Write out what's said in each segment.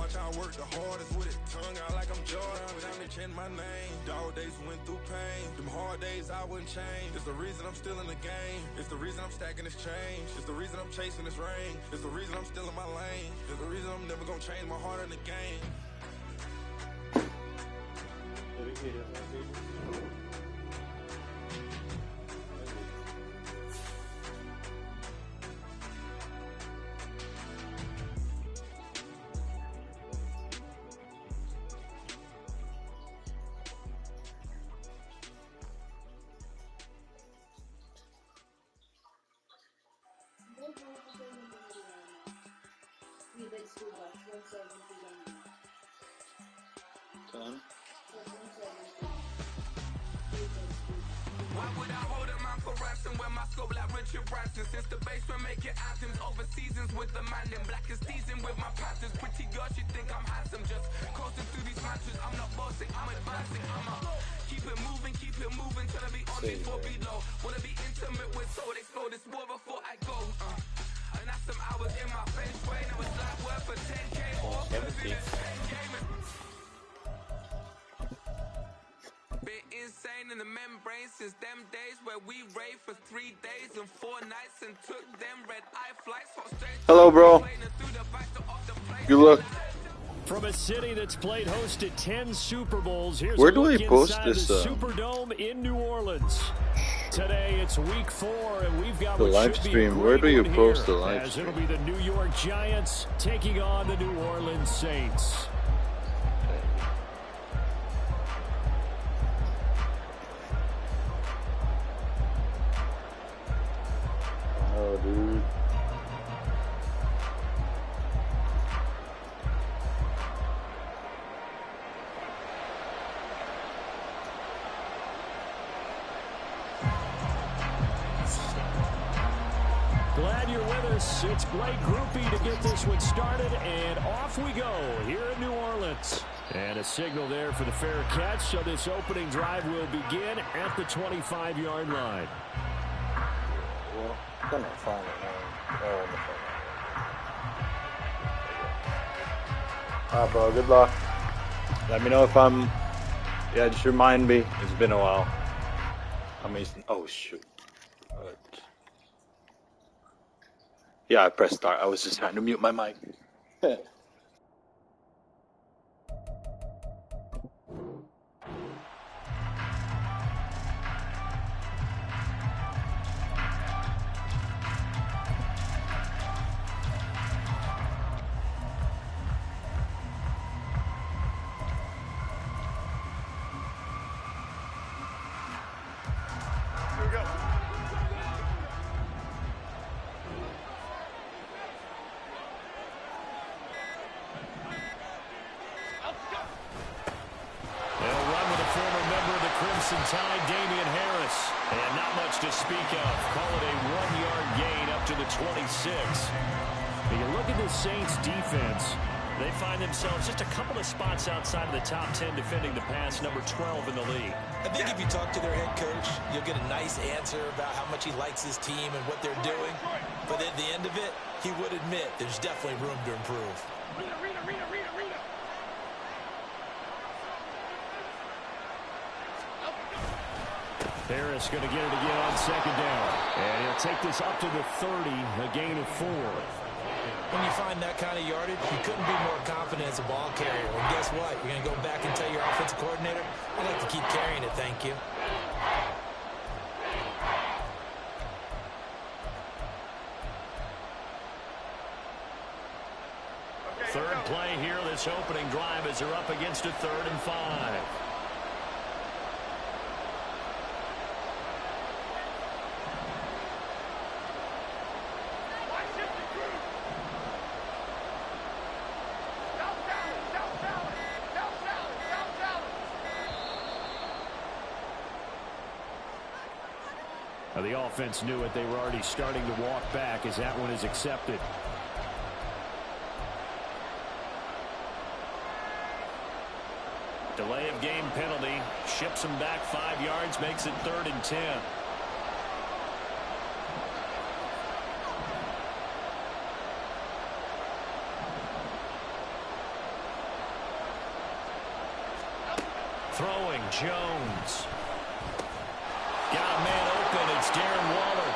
much I work, the hardest with it. Tongue out like I'm Jordan. Without me change my name. Dog days went through pain. Them hard days I wouldn't change. It's the reason I'm still in the game. It's the reason I'm stacking this change. It's the reason I'm chasing this ring. It's the reason I'm still in my lane. It's the reason I'm never gonna change my heart in the game. Why would I hold him out for ransom when my scope like Richard Branson? Since the basement making anthems over seasons with the man in black is seasoned with my patterns. Pretty girls, you think I'm handsome, just coasting through these matches. I'm not bossing, I'm advancing. I'ma keep it moving till I be on before below. Wanna be intimate with soul, explore this war before I go. And that's some hours in my face brain. I was like worth for 10K or 17. Been insane in the membrane since them days where we raved for 3 days and 4 nights and took them red eye flights. Hello, bro. Good luck. From a city that's played host to 10 Super Bowls, here's where a do look we post inside this? the Superdome in New Orleans. Today it's week 4, and we've got the live stream. Where do you post the live stream? It'll be the New York Giants taking on the New Orleans Saints. Oh, dude. Glad you're with us. It's Blake Groupie to get this one started, and off we go here in New Orleans. And a signal there for the fair catch, so this opening drive will begin at the 25-yard line. Well, I'm gonna find it now. Oh, on the phone. Alright, bro. Good luck. Let me know if I'm... Yeah, just remind me. It's been a while. Oh, shoot. Yeah, I pressed start. I was just trying to mute my mic. Tide, Damian Harris. And not much to speak of. Call it a 1-yard gain up to the 26. When you look at the Saints defense, they find themselves just a couple of spots outside of the top 10 defending the pass, number 12 in the league. I think if you talk to their head coach, you'll get a nice answer about how much he likes his team and what they're doing. But at the end of it, he would admit there's definitely room to improve. Harris going to get it again on second down. And he'll take this up to the 30, a gain of 4. When you find that kind of yardage, you couldn't be more confident as a ball carrier. And guess what? You're going to go back and tell your offensive coordinator, I'd like to keep carrying it, thank you. Third play here, this opening drive as they're up against a 3rd and 5. The offense knew it. They were already starting to walk back as that one is accepted. Delay of game penalty. Ships them back 5 yards. Makes it 3rd and 10. Throwing, Jones. Got a man open. It's Darren Waller.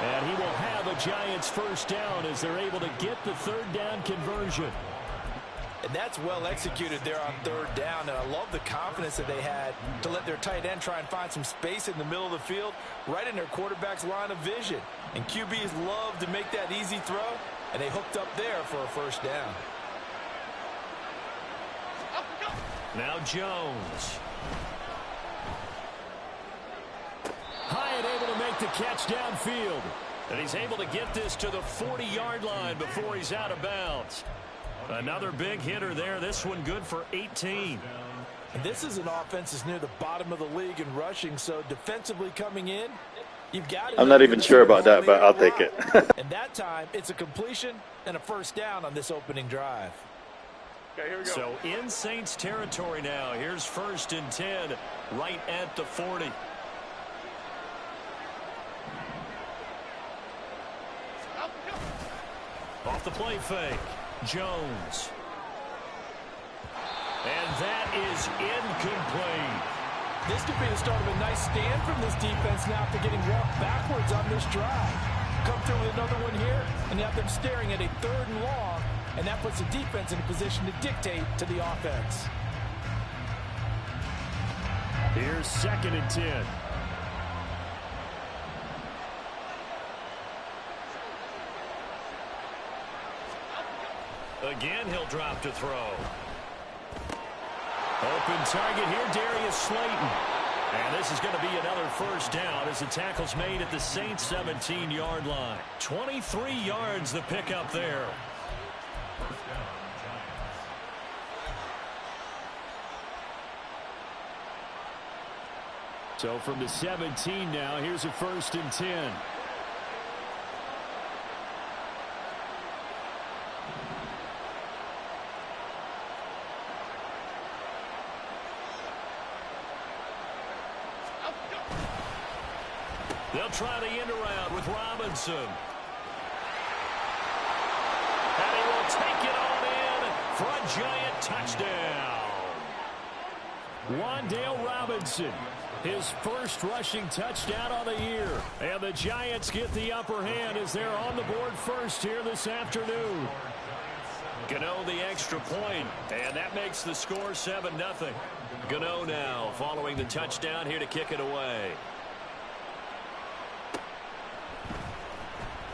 And he will have a Giants first down as they're able to get the third down conversion. And that's well executed there on third down. And I love the confidence that they had to let their tight end try and find some space in the middle of the field, right in their quarterback's line of vision. And QBs love to make that easy throw, and they hooked up there for a first down. Now Jones. Hyatt able to make the catch downfield. And he's able to get this to the 40-yard line before he's out of bounds. Another big hitter there. This one good for 18. And this is an offense that's near the bottom of the league in rushing, so defensively coming in, you've got it. I'm not even sure about that, but I'll take it. And that time, it's a completion and a first down on this opening drive. Okay, here we go. So in Saints territory now. Here's 1st and 10 right at the 40. Off the play fake. Jones. And that is incomplete. This could be the start of a nice stand from this defense now after getting walked backwards on this drive. Come through with another one here, and you have them staring at a 3rd and long, and that puts the defense in a position to dictate to the offense. Here's 2nd and 10. Again, he'll drop to throw. Open target here, Darius Slayton. And this is going to be another first down as the tackle's made at the Saints 17-yard line. 23 yards the pickup there. So from the 17 now, here's a 1st and 10. They'll try the end around with Robinson. And he will take it on in for a Giant touchdown. Wan'Dale Robinson, his first rushing touchdown of the year. And the Giants get the upper hand as they're on the board first here this afternoon. Gano the extra point, and that makes the score 7-0. Gano now following the touchdown here to kick it away.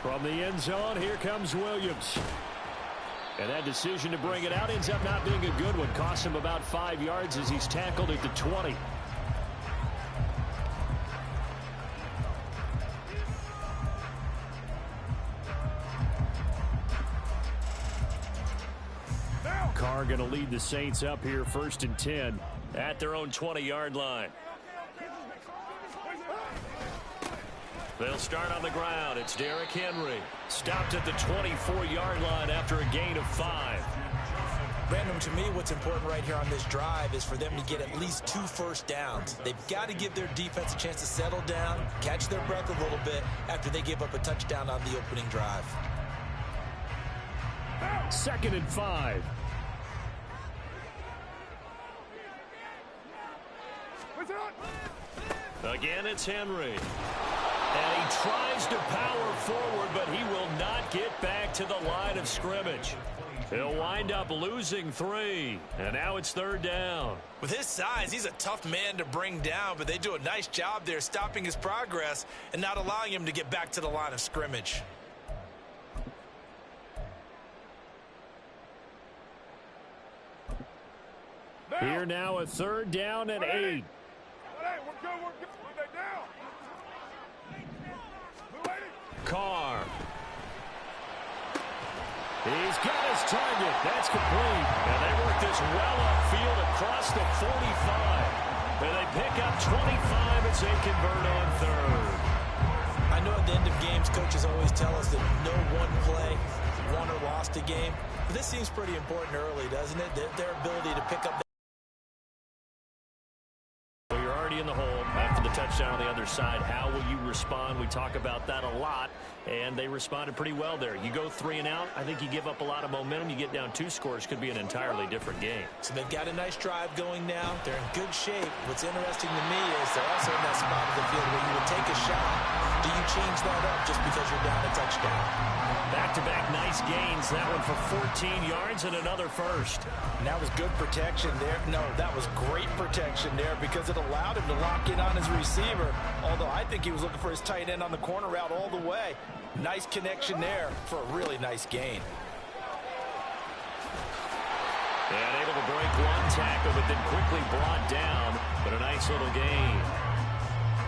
From the end zone, here comes Williams. And that decision to bring it out ends up not being a good one. Costs him about 5 yards as he's tackled at the 20. Carr going to lead the Saints up here 1st and 10 at their own 20-yard line. They'll start on the ground. It's Derrick Henry. Stopped at the 24-yard line after a gain of 5. Brandon, to me, what's important right here on this drive is for them to get at least 2 first downs. They've got to give their defense a chance to settle down, catch their breath a little bit after they give up a touchdown on the opening drive. 2nd and 5. Again, it's Henry. And he tries to power forward, but he will not get back to the line of scrimmage. He'll wind up losing 3. And now it's 3rd down. With his size, he's a tough man to bring down, but they do a nice job there stopping his progress and not allowing him to get back to the line of scrimmage. Here now a 3rd down and 8. Carr. He's got his target. That's complete. And they work this well upfield across the 45. And they pick up 25 as they convert on 3rd. I know at the end of games, coaches always tell us that no one play won or lost a game. But this seems pretty important early, doesn't it? Their ability to pick up. You're already in the hole after the touchdown. touchdown on the other side. How will you respond? We talk about that a lot, and they responded pretty well there. You go 3 and out, I think you give up a lot of momentum. You get down 2 scores, could be an entirely different game. So they've got a nice drive going now. They're in good shape. What's interesting to me is they're also in that spot of the field where you would take a shot. Do you change that up just because you're down a touchdown? Back-to-back nice gains. That one for 14 yards and another first. And that was good protection there. No, that was great protection there because it allowed him to lock in on his receiver. Although I think he was looking for his tight end on the corner route all the way. Nice connection there for a really nice gain. And able to break 1 tackle, but then quickly brought down. But a nice little gain.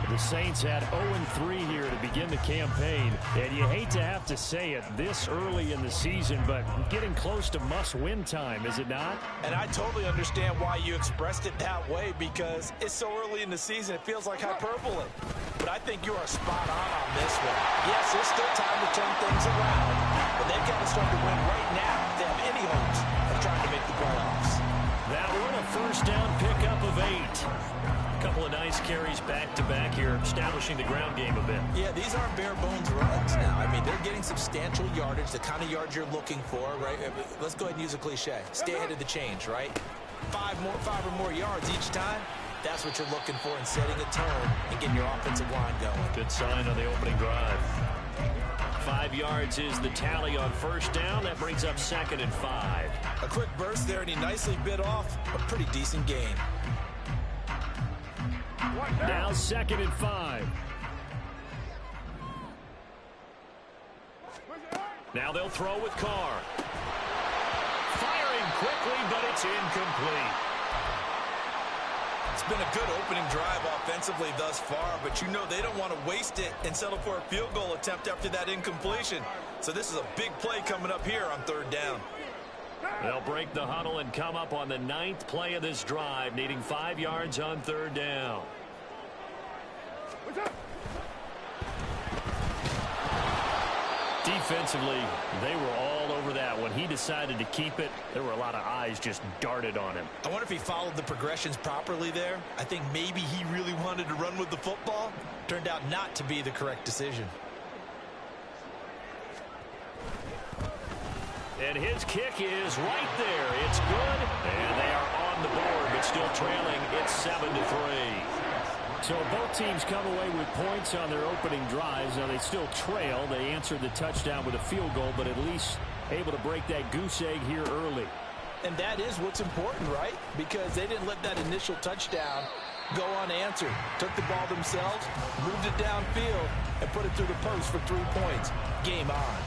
The Saints had 0-3 here to begin the campaign, and you hate to have to say it this early in the season, but getting close to must-win time, is it not? And I totally understand why you expressed it that way, because it's so early in the season, it feels like hyperbole. But I think you are spot on this one. Yes, there's still time to turn things around, but they've got to start to win right now if they have any hopes of trying to make the playoffs. That one, a first down pickup of 8. A couple of nice carries back-to-back here, establishing the ground game a bit. Yeah, these aren't bare-bones runs now. I mean, they're getting substantial yardage, the kind of yards you're looking for, right? Let's go ahead and use a cliche. Stay ahead of the change, right? 5 or more yards each time. That's what you're looking for in setting a tone and getting your offensive line going. Good sign on the opening drive. 5 yards is the tally on first down. That brings up 2nd and 5. A quick burst there, and he nicely bit off a pretty decent gain. Now 2nd and 5. Now they'll throw with Carr. Firing quickly, but it's incomplete. It's been a good opening drive offensively thus far, but you know they don't want to waste it and settle for a field goal attempt after that incompletion. So this is a big play coming up here on 3rd down. They'll break the huddle and come up on the 9th play of this drive, needing 5 yards on 3rd down. Defensively, they were all over that. When he decided to keep it, there were a lot of eyes just darted on him. I wonder if he followed the progressions properly there. I think maybe he really wanted to run with the football. Turned out not to be the correct decision. And his kick is right there. It's good. And they are on the board, but still trailing. It's 7-3. So both teams come away with points on their opening drives. Now they still trail. They answered the touchdown with a field goal, but at least able to break that goose egg here early. And that is what's important, right? Because they didn't let that initial touchdown go unanswered. Took the ball themselves, moved it downfield, and put it through the post for 3 points. Game on.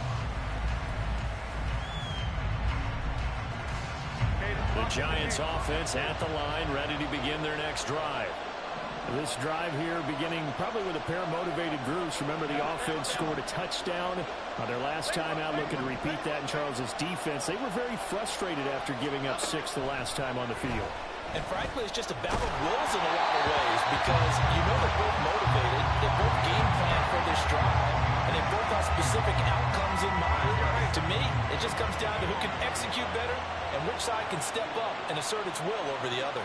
The Giants offense at the line, ready to begin their next drive. This drive here beginning probably with a pair of motivated groups. Remember, the offense scored a touchdown on their last time out, looking to repeat that in Charles's defense. They were very frustrated after giving up 6 the last time on the field. And frankly, it's just a battle of wills in a lot of ways because you know they're both motivated. They both game plan for this drive, and they both have specific outcomes in mind. To me, it just comes down to who can execute better and which side can step up and assert its will over the other.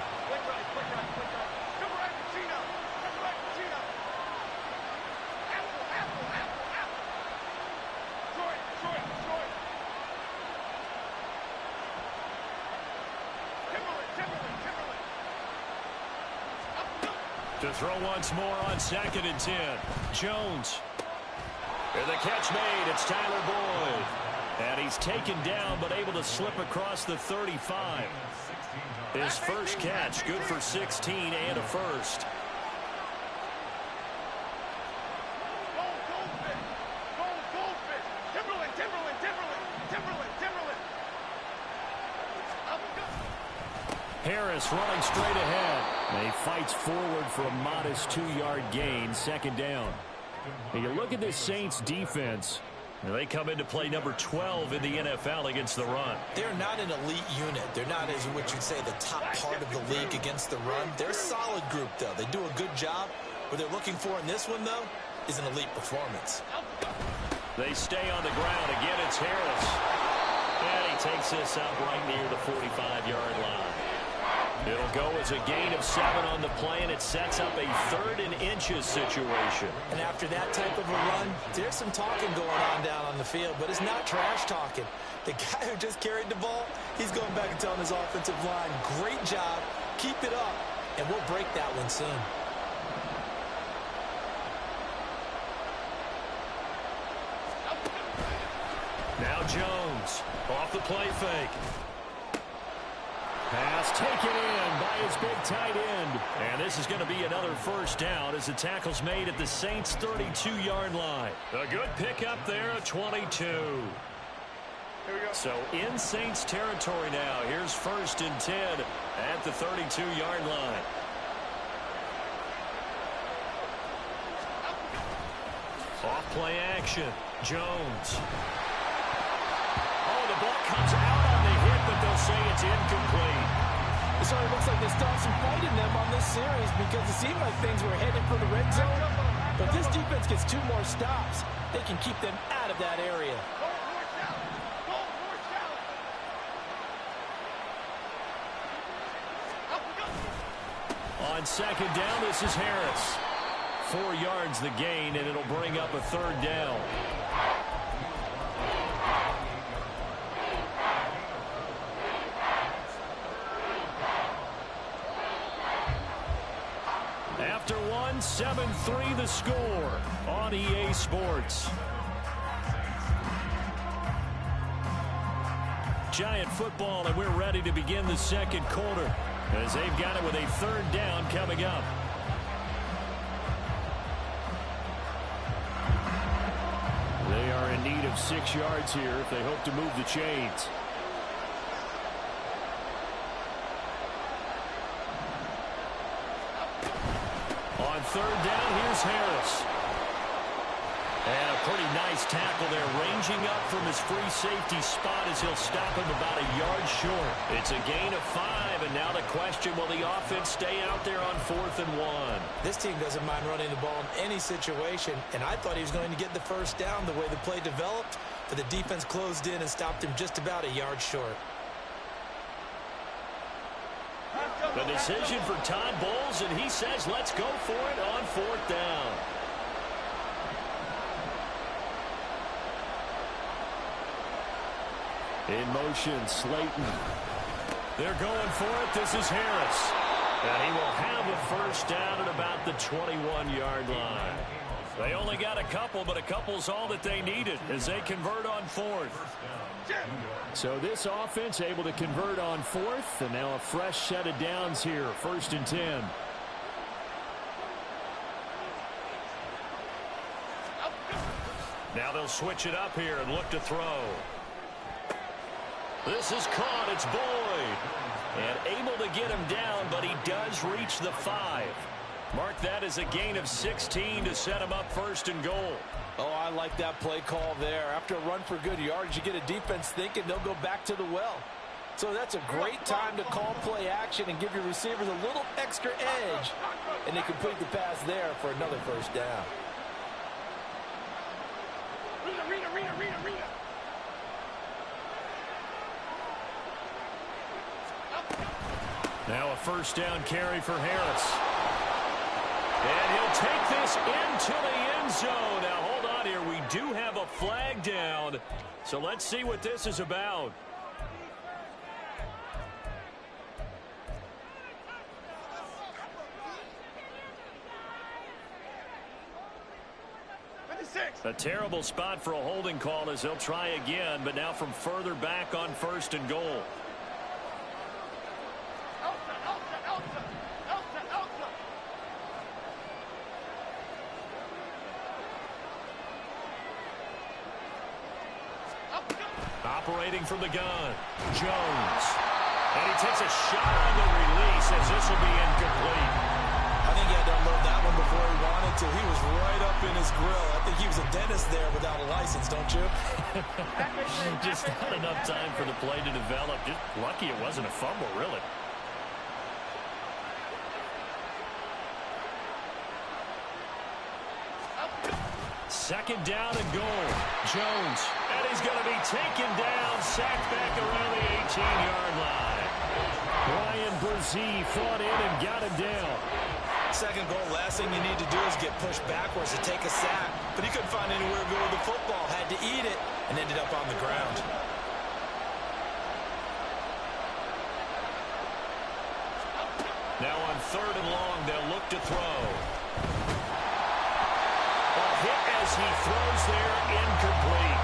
To throw once more on 2nd and 10. Jones. And the catch made. It's Tyler Boyd. And he's taken down, but able to slip across the 35. His first catch, good for 16 and a first. Harris running straight ahead. And he fights forward for a modest 2-yard gain, 2nd down. And you look at this Saints defense. They come into play number 12 in the NFL against the run. They're not an elite unit. They're not, as what you'd say, the top part of the league against the run. They're a solid group, though. They do a good job. What they're looking for in this one, though, is an elite performance. They stay on the ground. Again, it's Harris. And he takes this up right near the 45-yard line. It'll go as a gain of 7 on the play, and it sets up a 3rd and inches situation. And after that type of a run, there's some talking going on down on the field, but it's not trash talking. The guy who just carried the ball, he's going back and telling his offensive line, great job, keep it up, and we'll break that one soon. Now Jones, off the play fake. Pass taken in by his big tight end. And this is going to be another first down as the tackle's made at the Saints' 32-yard line. A good pickup there, a 22. So in Saints territory now. Here's 1st and 10 at the 32-yard line. Off play action. Jones. Oh, the ball comes out on the hit, but they'll say it's incomplete. It certainly looks like they still have some fight in them on this series because it seemed like things were headed for the red zone. But this defense gets 2 more stops. They can keep them out of that area. On 2nd down, this is Harris. 4 yards the gain, and it'll bring up a 3rd down. After 1, 7-3 the score on EA Sports. Giant football, and we're ready to begin the 2nd quarter as they've got it with a 3rd down coming up. They are in need of 6 yards here if they hope to move the chains. On 3rd down, here's Harris. And a pretty nice tackle there, ranging up from his free safety spot as he'll stop him about a yard short. It's a gain of 5, and now the question, will the offense stay out there on 4th and 1? This team doesn't mind running the ball in any situation, and I thought he was going to get the first down the way the play developed, but the defense closed in and stopped him just about a yard short. The decision for Todd Bowles, and he says let's go for it on 4th down. In motion, Slayton. They're going for it. This is Harris. And he will have a first down at about the 21-yard line. They only got a couple, but a couple's all that they needed as they convert on 4th. So this offense able to convert on 4th, and now a fresh set of downs here, 1st and 10. Now they'll switch it up here and look to throw. This is caught. It's Boyd. And able to get him down, but he does reach the 5. Mark that as a gain of 16 to set him up 1st and goal. Oh, I like that play call there. After a run for good yards, you get a defense thinking they'll go back to the well. So that's a great time to call play action and give your receivers a little extra edge. And they complete the pass there for another first down. Now a first down carry for Harris. And he'll take this into the end zone. Now hold on here. We do have a flag down. So let's see what this is about. A terrible spot for a holding call as they'll try again, but now from further back on 1st and goal. Operating from the gun, Jones. And he takes a shot on the release as this will be incomplete. I think he had to unload that one before he wanted to. He was right up in his grill. I think he was a dentist there without a license, don't you? Just not enough time for the play to develop. Just lucky it wasn't a fumble, really. Second down and goal. Jones. And he's going to be taken down, sacked back around the 18-yard line. Brian Brzee fought in and got him down. Second goal, last thing you need to do is get pushed backwards to take a sack. But he couldn't find anywhere to go with the football. Had to eat it and ended up on the ground. Now on 3rd and long, they'll look to throw. A hit as he throws there, incomplete.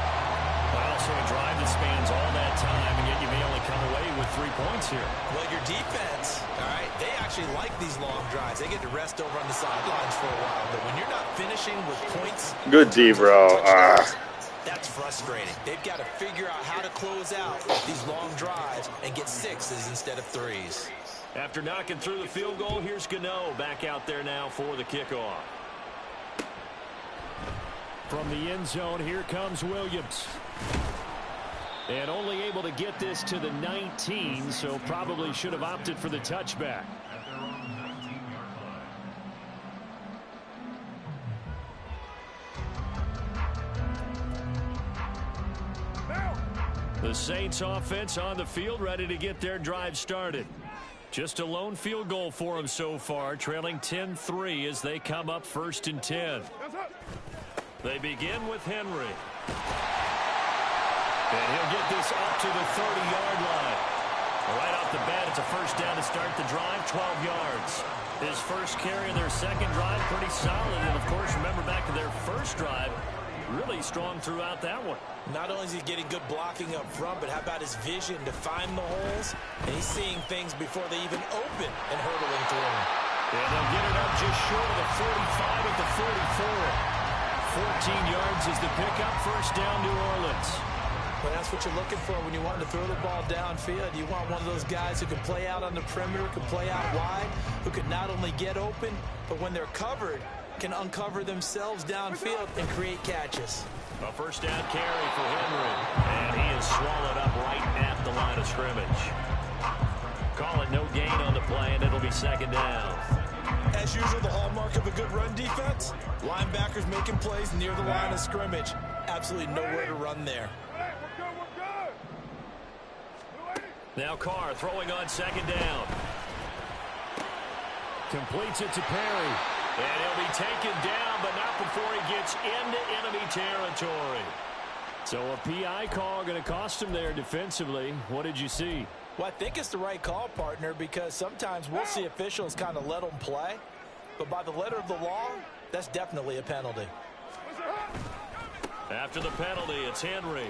Well, so a drive that spans all that time, and yet you may only come away with 3 points here. Well, your defense, all right, they actually like these long drives. They get to rest over on the sidelines for a while. But when you're not finishing with points, Good D, bro. that's frustrating. They've got to figure out how to close out these long drives and get 6s instead of 3s. After knocking through the field goal, here's Gano back out there now for the kickoff. From the end zone, here comes Williams. And only able to get this to the 19, so probably should have opted for the touchback. The Saints offense on the field, ready to get their drive started. Just a lone field goal for them so far, trailing 10-3 as they come up 1st and 10. They begin with Henry. And he'll get this up to the 30-yard line. Right off the bat, it's a first down to start the drive, 12 yards. His first carry of their second drive, pretty solid. And, of course, remember back to their first drive, really strong throughout that one. Not only is he getting good blocking up front, but how about his vision to find the holes? And he's seeing things before they even open and hurdling through them. And they'll get it up just short of the 45 at the 44. 14 yards is the pickup, first down, New Orleans. Well, that's what you're looking for when you want to throw the ball downfield. You want one of those guys who can play out on the perimeter, can play out wide, who can not only get open, but when they're covered, can uncover themselves downfield and create catches. A first down carry for Henry. And he is swallowed up right at the line of scrimmage. Call it no gain on the play, and it'll be second down. As usual, the hallmark of a good run defense, linebackers making plays near the line of scrimmage. Absolutely nowhere to run there. Now Carr throwing on second down. Completes it to Perry. And he'll be taken down, but not before he gets into enemy territory. So a PI call going to cost him there defensively. What did you see? Well, I think it's the right call, partner, because sometimes we'll see officials kind of let them play. But by the letter of the law, that's definitely a penalty. After the penalty, it's Henry.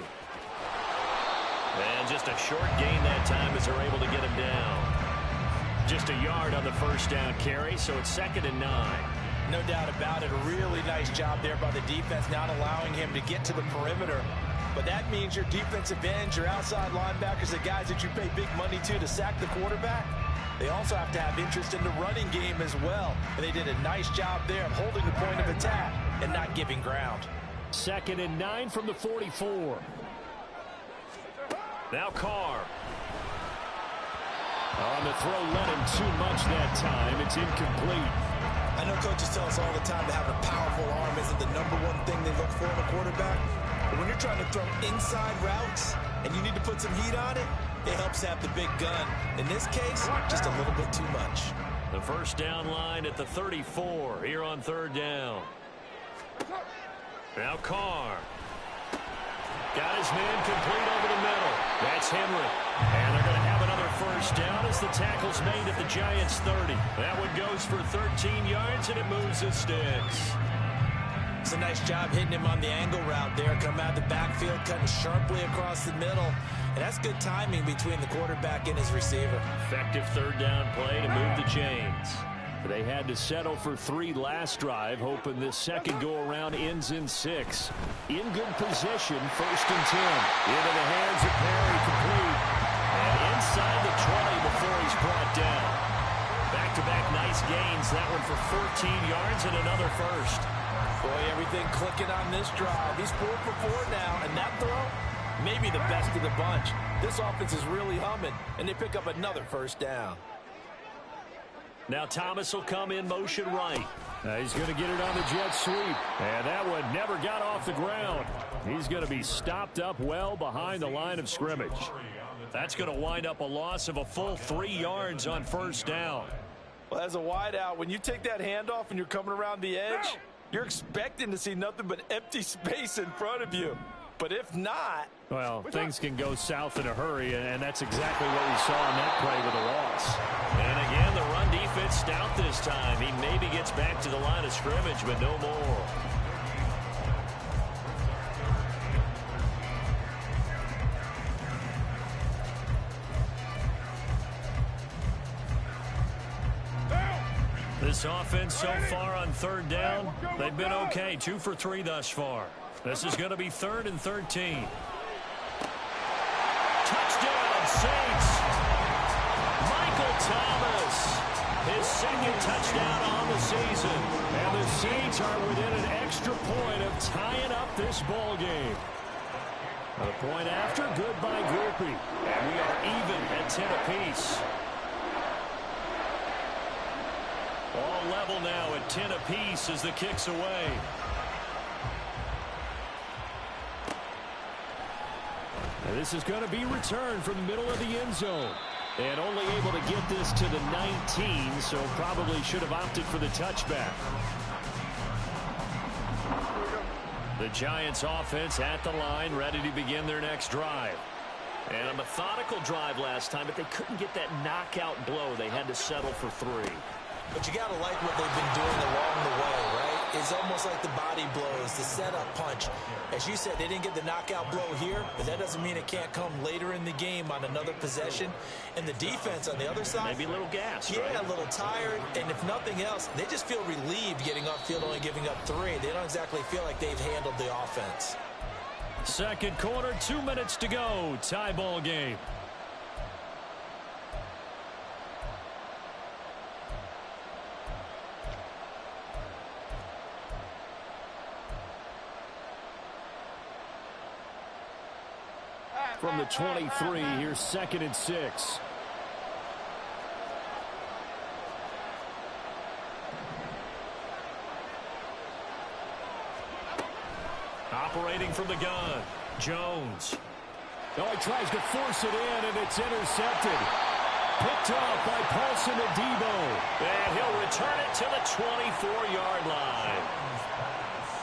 And just a short gain that time as they're able to get him down. Just a yard on the first down carry, so it's 2nd and 9. No doubt about it. A really nice job there by the defense, not allowing him to get to the perimeter. But that means your defensive ends, your outside linebackers, the guys that you pay big money to sack the quarterback, they also have to have interest in the running game as well. And they did a nice job there of holding the point of attack and not giving ground. 2nd and 9 from the 44. Now Carr. On the throw, let him too much that time. It's incomplete. I know coaches tell us all the time to have a powerful arm isn't the #1 thing they look for in a quarterback. But when you're trying to throw inside routes and you need to put some heat on it, it helps have the big gun. In this case, just a little bit too much. The first down line at the 34 here on 3rd down. Now Carr. Got his man complete over the middle. That's Henry. And they're going to have another first down as the tackle's made at the Giants' 30. That one goes for 13 yards, and it moves the sticks. It's a nice job hitting him on the angle route there. Come out of the backfield, cutting sharply across the middle. And that's good timing between the quarterback and his receiver. Effective 3rd down play to move the chains. They had to settle for 3 last drive, hoping this second go-around ends in 6. In good position, 1st and 10. Into the hands of Perry, complete. And inside the 20 before he's brought down. Back-to-back nice gains. That one for 14 yards and another first. Boy, everything clicking on this drive. He's 4 for 4 now, and that throw, maybe the best of the bunch. This offense is really humming, and they pick up another first down. Now Thomas will come in motion right. He's going to get it on the jet sweep. And that one never got off the ground. He's going to be stopped up well behind the line of scrimmage. That's going to wind up a loss of a full 3 yards on first down. Well, as a wideout, when you take that handoff and you're coming around the edge, you're expecting to see nothing but empty space in front of you. But if not... Well, things can go south in a hurry, and that's exactly what we saw in that play with a loss. And again, the run defense stout this time. He maybe gets back to the line of scrimmage, but no more. This offense so far on third down, they've been okay. 2 for 3 thus far. This is going to be 3rd and 13. Touchdown, Saints. Michael Thomas, his second touchdown on the season. And the Saints are within an extra point of tying up this ball game. A point after, good by Groupie. And we are even at 10 apiece. All level now at 10 apiece as the kick's away. And this is going to be returned from the middle of the end zone. And only able to get this to the 19, so probably should have opted for the touchback. The Giants offense at the line, ready to begin their next drive. And a methodical drive last time, but they couldn't get that knockout blow. They had to settle for 3. But you got to like what they've been doing along the way, right? It's almost like the body blows, the setup punch. As you said, they didn't get the knockout blow here, but that doesn't mean it can't come later in the game on another possession. And the defense on the other side, maybe a little gas, yeah, right? A little tired. And if nothing else, they just feel relieved getting upfield, only giving up 3. They don't exactly feel like they've handled the offense. Second quarter, 2 minutes to go. Tie ball game. From the 23, here's 2nd and 6. Operating from the gun, Jones. Oh, he tries to force it in, and it's intercepted. Picked off by Paulson and Debo. And he'll return it to the 24-yard line.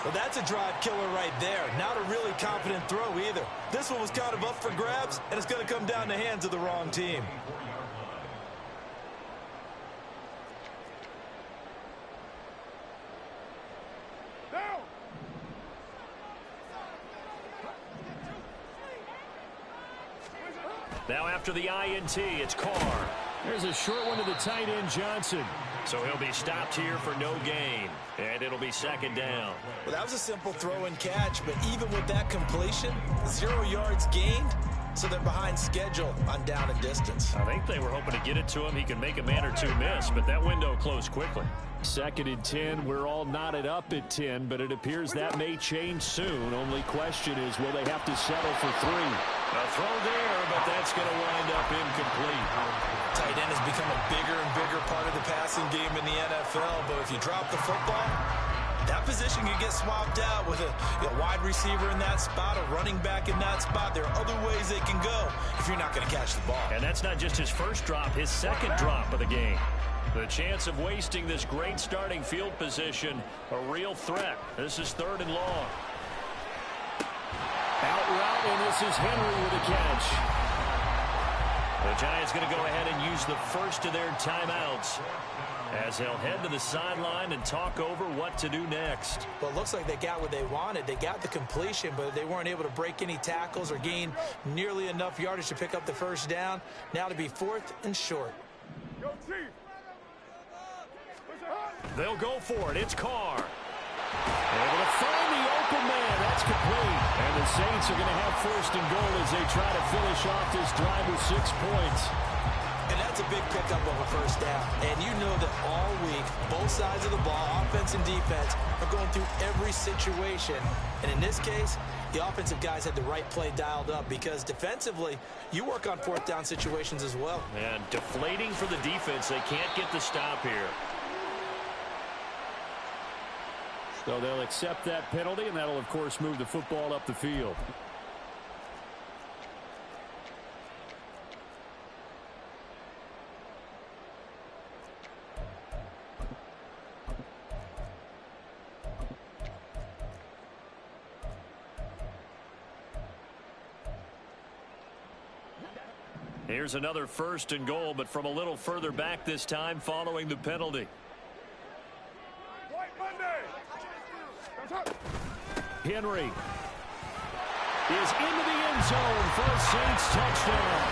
Well, that's a drive killer right there. Not a really confident throw either. This one was kind of up for grabs, and it's going to come down the hands of the wrong team. Now after the INT, it's Carr. There's a short one to the tight end, Johnson. So he'll be stopped here for no gain. And it'll be 2nd down. Well, that was a simple throw and catch, but even with that completion, 0 yards gained, so they're behind schedule on down and distance. I think they were hoping to get it to him. He can make a man or 2 miss, but that window closed quickly. 2nd and 10. We're all knotted up at 10, but it appears that may change soon. Only question is, will they have to settle for 3? A throw there, but that's going to wind up incomplete. Tight end has become a bigger and bigger part of the passing game in the NFL, but if you drop the football, that position can get swapped out with a wide receiver in that spot, a running back in that spot. There are other ways they can go if you're not going to catch the ball. And that's not just his first drop, his 2nd drop of the game. The chance of wasting this great starting field position, a real threat. This is 3rd and long. Out route, and this is Henry with a catch. The Giants going to go ahead and use the first of their timeouts as they'll head to the sideline and talk over what to do next. Well, it looks like they got what they wanted. They got the completion, but they weren't able to break any tackles or gain nearly enough yardage to pick up the first down. Now to be 4th and short. They'll go for it. It's Carr. Able to find the open man. That's complete. And the Saints are going to have 1st and goal as they try to finish off this drive with 6 points. And that's a big pickup of a first down. And you know that all week, both sides of the ball, offense and defense, are going through every situation. And in this case, the offensive guys had the right play dialed up, because defensively, you work on fourth down situations as well. And deflating for the defense. They can't get the stop here. So they'll accept that penalty, and that'll, of course, move the football up the field. Here's another 1st and goal, but from a little further back this time following the penalty. Henry is into the end zone for a Saints touchdown.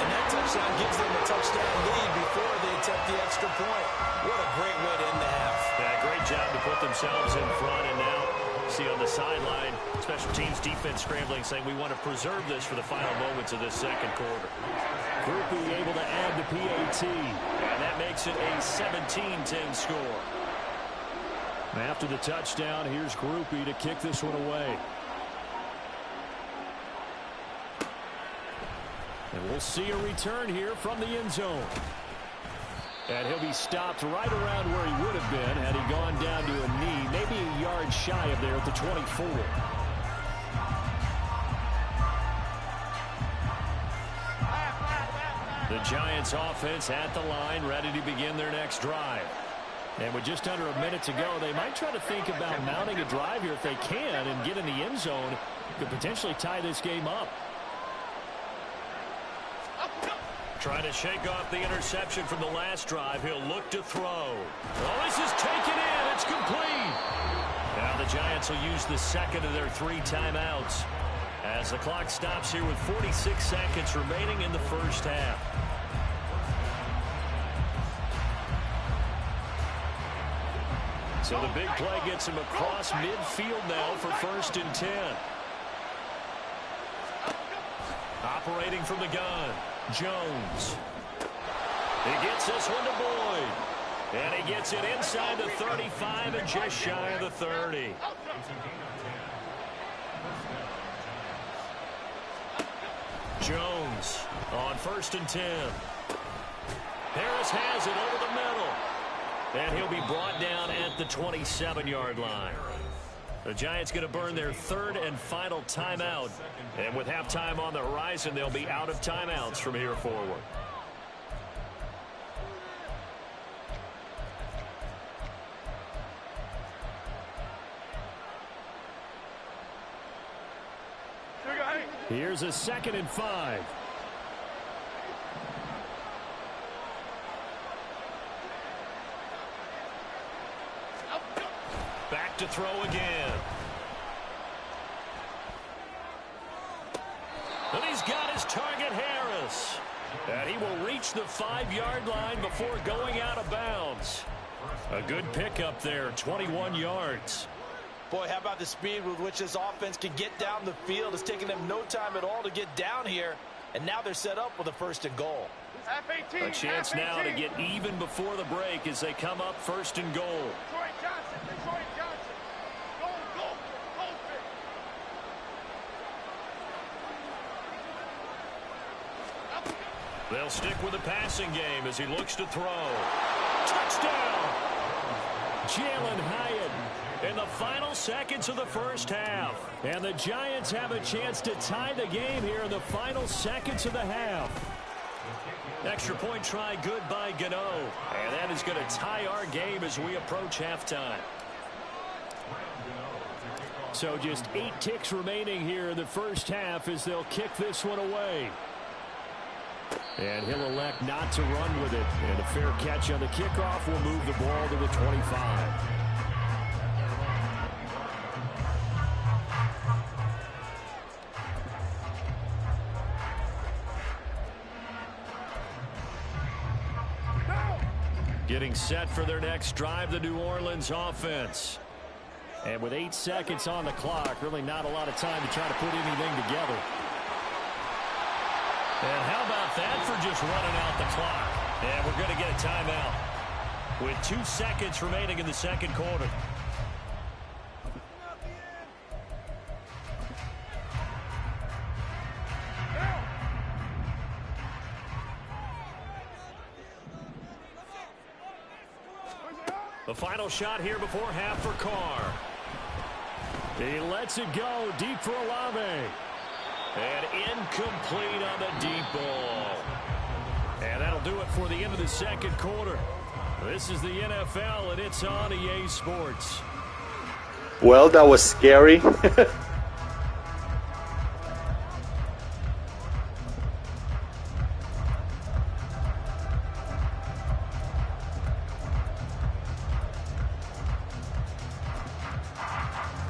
And that touchdown gives them a touchdown lead before they attempt the extra point. What a great way to end the half. Yeah, great job to put themselves in front, and now see on the sideline, special teams defense scrambling, saying we want to preserve this for the final moments of this second quarter. Groupie able to add the PAT, and that makes it a 17-10 score. After the touchdown, here's Groupie to kick this one away. And we'll see a return here from the end zone. And he'll be stopped right around where he would have been had he gone down to a knee, maybe a yard shy of there at the 24. The Giants offense at the line, ready to begin their next drive. And with just under a minute to go, they might try to think about mounting a drive here if they can and get in the end zone. Could potentially tie this game up. Trying to shake off the interception from the last drive. He'll look to throw. Oh, this is taken in. It's complete. Now the Giants will use the second of their 3 timeouts as the clock stops here with 46 seconds remaining in the first half. So the big play gets him across midfield now for 1st and 10. Operating from the gun, Jones. He gets this one to Boyd. And he gets it inside the 35 and just shy of the 30. Jones on 1st and 10. Harris has it over the middle. And he'll be brought down at the 27-yard line. The Giants going to burn their 3rd and final timeout. And with halftime on the horizon, they'll be out of timeouts from here forward. Here's a 2nd and 5. Back to throw again. And he's got his target, Harris. And he will reach the 5-yard line before going out of bounds. A good pickup there, 21 yards. Boy, how about the speed with which this offense can get down the field? It's taken them no time at all to get down here. And now they're set up with a 1st and goal. A chance now to get even before the break as they come up 1st and goal. They'll stick with the passing game as he looks to throw. Touchdown! Jalen Hyatt in the final seconds of the first half. And the Giants have a chance to tie the game here in the final seconds of the half. Extra point try good by Gano. And that is going to tie our game as we approach halftime. So just 8 ticks remaining here in the first half as they'll kick this one away. And he'll elect not to run with it. And a fair catch on the kickoff will move the ball to the 25. Getting set for their next drive, the New Orleans offense. And with 8 seconds on the clock, really not a lot of time to try to put anything together. And how about that for just running out the clock? And we're going to get a timeout with 2 seconds remaining in the second quarter. The final shot here before half for Carr. He lets it go deep for Olave. And incomplete on the deep ball. And that'll do it for the end of the second quarter. This is the NFL, and it's on EA Sports. Well, that was scary.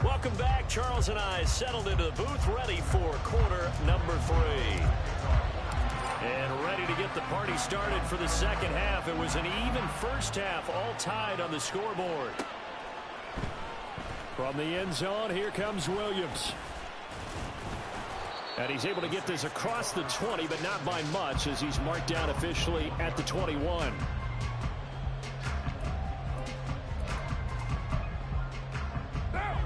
Welcome back. Charles and I settled into the booth, ready for quarter number 3. And ready to get the party started for the second half. It was an even first half, all tied on the scoreboard. From the end zone, here comes Williams. And he's able to get this across the 20, but not by much, as he's marked down officially at the 21.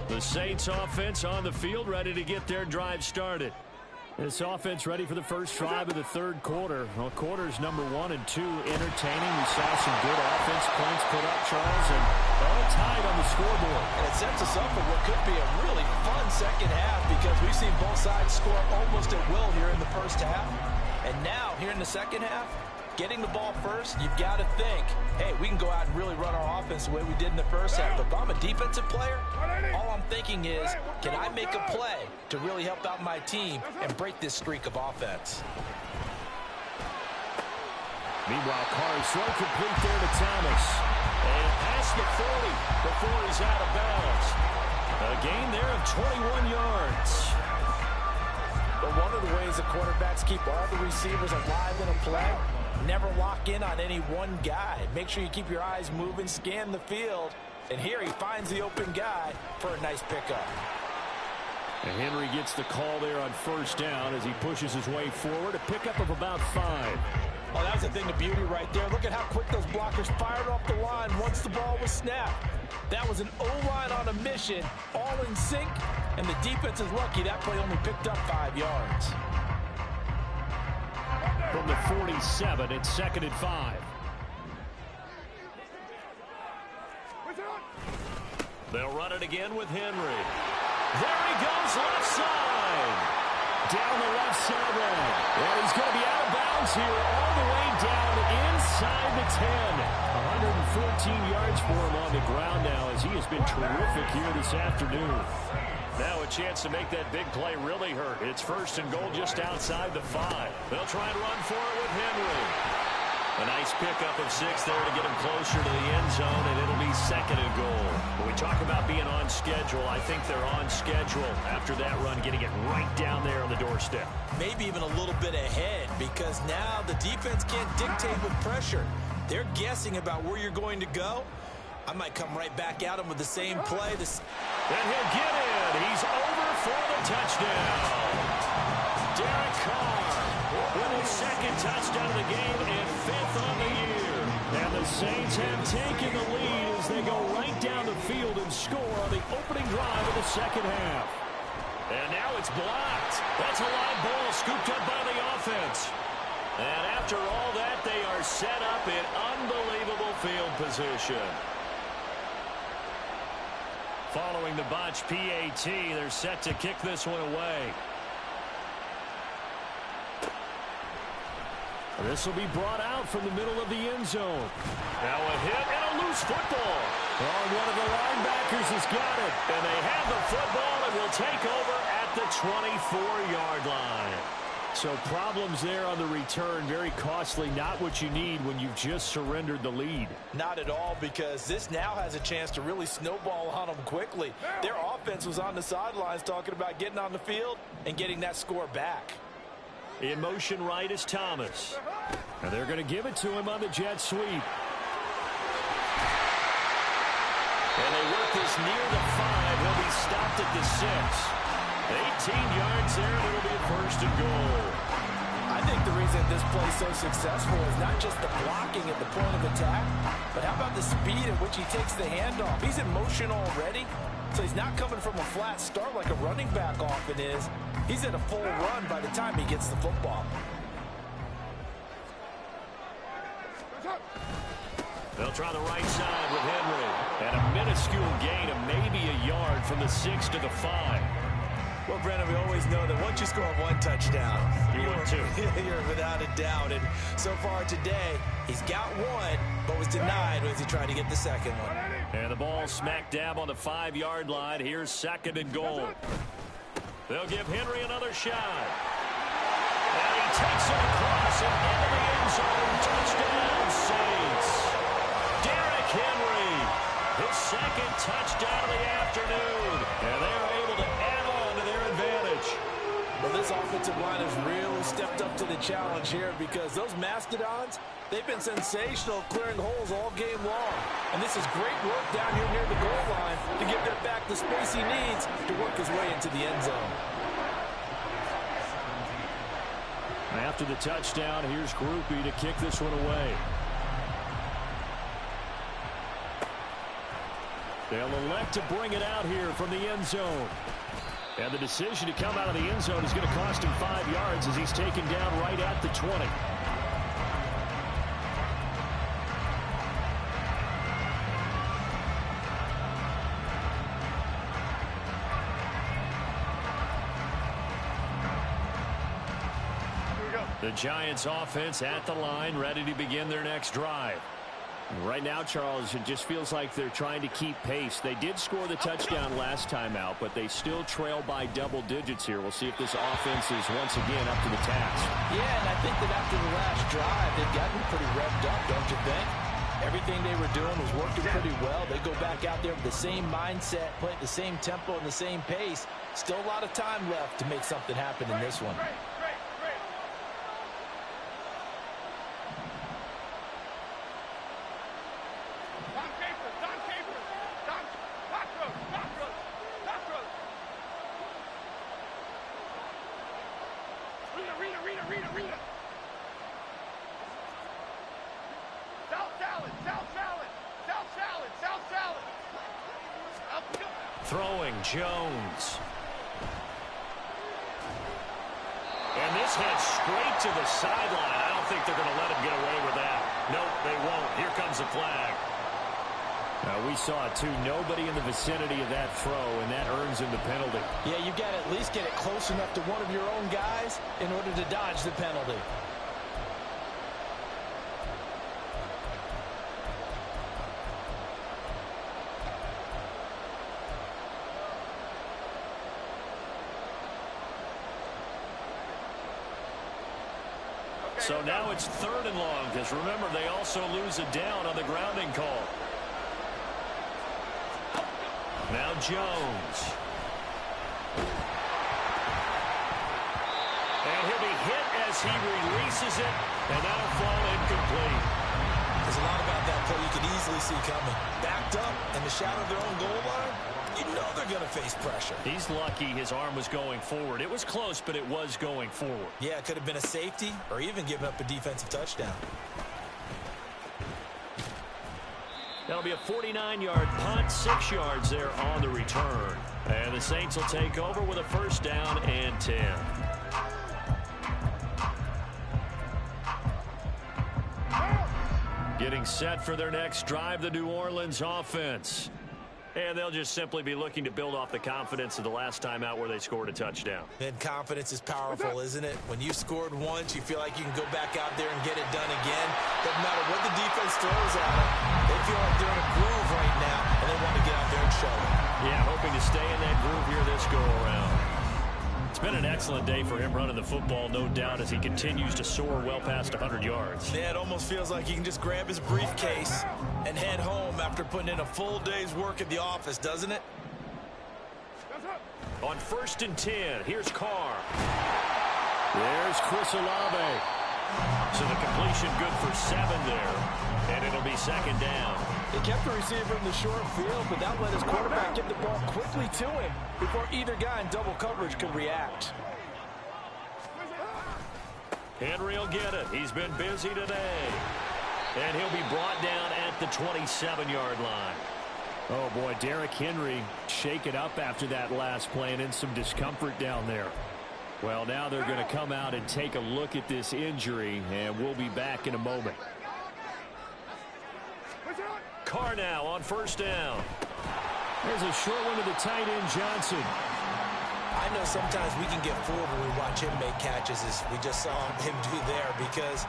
The Saints offense on the field, ready to get their drive started. This offense ready for the first drive of the third quarter. Well, quarters number 1 and 2 entertaining. We saw some good offense points put up, Charles, and all tied on the scoreboard. And it sets us up for what could be a really fun second half, because we've seen both sides score almost at will here in the first half. And now, here in the second half, getting the ball first, you've got to think, hey, we can go out and really run our offense the way we did in the first half. But if I'm a defensive player, all I'm thinking is, can I make a play to really help out my team and break this streak of offense? Meanwhile, Carr's throw complete there to Thomas. And past the 40 before he's out of bounds. A gain there of 21 yards. But one of the ways the quarterbacks keep all the receivers alive in a play, never lock in on any one guy. Make sure you keep your eyes moving, scan the field. And here he finds the open guy for a nice pickup. And Henry gets the call there on first down as he pushes his way forward. A pickup of about 5. Oh, that was a thing of beauty right there. Look at how quick those blockers fired off the line once the ball was snapped. That was an O-line on a mission, all in sync, and the defense is lucky that play only picked up 5 yards. From the 47, it's 2nd and 5. They'll run it again with Henry. There he goes, left side. Down the left sideline. And he's going to be out of bounds here, all the way down inside the 10. 114 yards for him on the ground now, as he has been terrific here this afternoon. Now a chance to make that big play really hurt. It's 1st and goal just outside the 5. They'll try and run for it with Henry. A nice pickup of 6 there to get him closer to the end zone, and it'll be 2nd and goal. When we talk about being on schedule, I think they're on schedule after that run, getting it right down there on the doorstep. Maybe even a little bit ahead, because now the defense can't dictate with pressure. They're guessing about where you're going to go. I might come right back at him with the same play. And he'll get in. He's over for the touchdown. Derek Carr with his 2nd touchdown of the game and 5th on the year. And the Saints have taken the lead as they go right down the field and score on the opening drive of the second half. And now it's blocked. That's a live ball scooped up by the offense. And after all that, they are set up in unbelievable field position. Following the botch PAT, they're set to kick this one away. This will be brought out from the middle of the end zone. Now a hit and a loose football. Oh, one of the linebackers has got it. And they have the football and will take over at the 24-yard line. So problems there on the return, very costly, not what you need when you've just surrendered the lead. Not at all, because this now has a chance to really snowball on them quickly. Their offense was on the sidelines talking about getting on the field and getting that score back. In motion right is Thomas. And they're going to give it to him on the jet sweep. And they work this near the 5. He'll be stopped at the 6. 18 yards there, and it'll be a 1st and goal. I think the reason this play is so successful is not just the blocking at the point of attack, but how about the speed at which he takes the handoff? He's in motion already, so he's not coming from a flat start like a running back often is. He's at a full run by the time he gets the football. They'll try the right side with Henry. And a minuscule gain of maybe a yard from the 6 to the 5. Well, Brennan, we always know that once you score one touchdown, you're without a doubt. And so far today, he's got one, but was denied as he tried to get the second one. And the ball smack dab on the 5-yard line. Here's 2nd and goal. They'll give Henry another shot. And he takes it across and into the end zone. Touchdown, Saints. Derrick Henry, his 2nd touchdown of the afternoon. And they are able to add on to their advantage. Well, this offensive line has really stepped up to the challenge here because those Mastodons, they've been sensational clearing holes all game long. And this is great work down here near the goal line to give their back the space he needs to work his way into the end zone. After the touchdown, here's Groupie to kick this one away. They'll elect to bring it out here from the end zone. And the decision to come out of the end zone is going to cost him 5 yards as he's taken down right at the 20. The Giants offense at the line, ready to begin their next drive. Right now, Charles, it just feels like they're trying to keep pace. They did score the touchdown last time out, but they still trail by double digits here. We'll see if this offense is once again up to the task. Yeah, and I think that after the last drive, they've gotten pretty revved up, don't you think? Everything they were doing was working pretty well. They go back out there with the same mindset, play at the same tempo and the same pace. Still a lot of time left to make something happen in this one. Throwing Jones. And this heads straight to the sideline. I don't think they're going to let him get away with that. Nope, they won't. Here comes the flag. We saw it too. Nobody in the vicinity of that throw, and that earns him the penalty. Yeah, you've got to at least get it close enough to one of your own guys in order to dodge the penalty. So now it's 3rd and long, because remember, they also lose a down on the grounding call. Now Jones. And he'll be hit as he releases it, and that'll fall incomplete. There's a lot about that play you can easily see coming. Backed up in the shadow of their own goal line, you know they're going to face pressure. He's lucky his arm was going forward. It was close, but it was going forward. Yeah, it could have been a safety or even given up a defensive touchdown. That'll be a 49-yard punt, 6 yards there on the return. And the Saints will take over with a 1st down and 10. Getting set for their next drive, the New Orleans offense. And they'll just simply be looking to build off the confidence of the last time out where they scored a touchdown. And confidence is powerful, isn't it? When you scored once, you feel like you can go back out there and get it done again. Doesn't matter what the defense throws at them. They feel like they're in a groove right now, and they want to get out there and show it. Yeah, hoping to stay in that groove here this go-around. It's been an excellent day for him running the football, no doubt, as he continues to soar well past 100 yards. Yeah, it almost feels like he can just grab his briefcase and head home after putting in a full day's work at the office, doesn't it? On 1st and 10, here's Carr. There's Chris Olave. So the completion good for 7 there, and it'll be 2nd down. He kept the receiver in the short field, but that let his quarterback get the ball quickly to him before either guy in double coverage could react. Henry will get it. He's been busy today. And he'll be brought down at the 27-yard line. Oh, boy, Derrick Henry shaken up after that last play and in some discomfort down there. Well, now they're going to come out and take a look at this injury, and we'll be back in a moment. Carr now on first down. There's a short one to the tight end, Johnson. I know sometimes we can get fooled when we watch him make catches, as we just saw him do there, because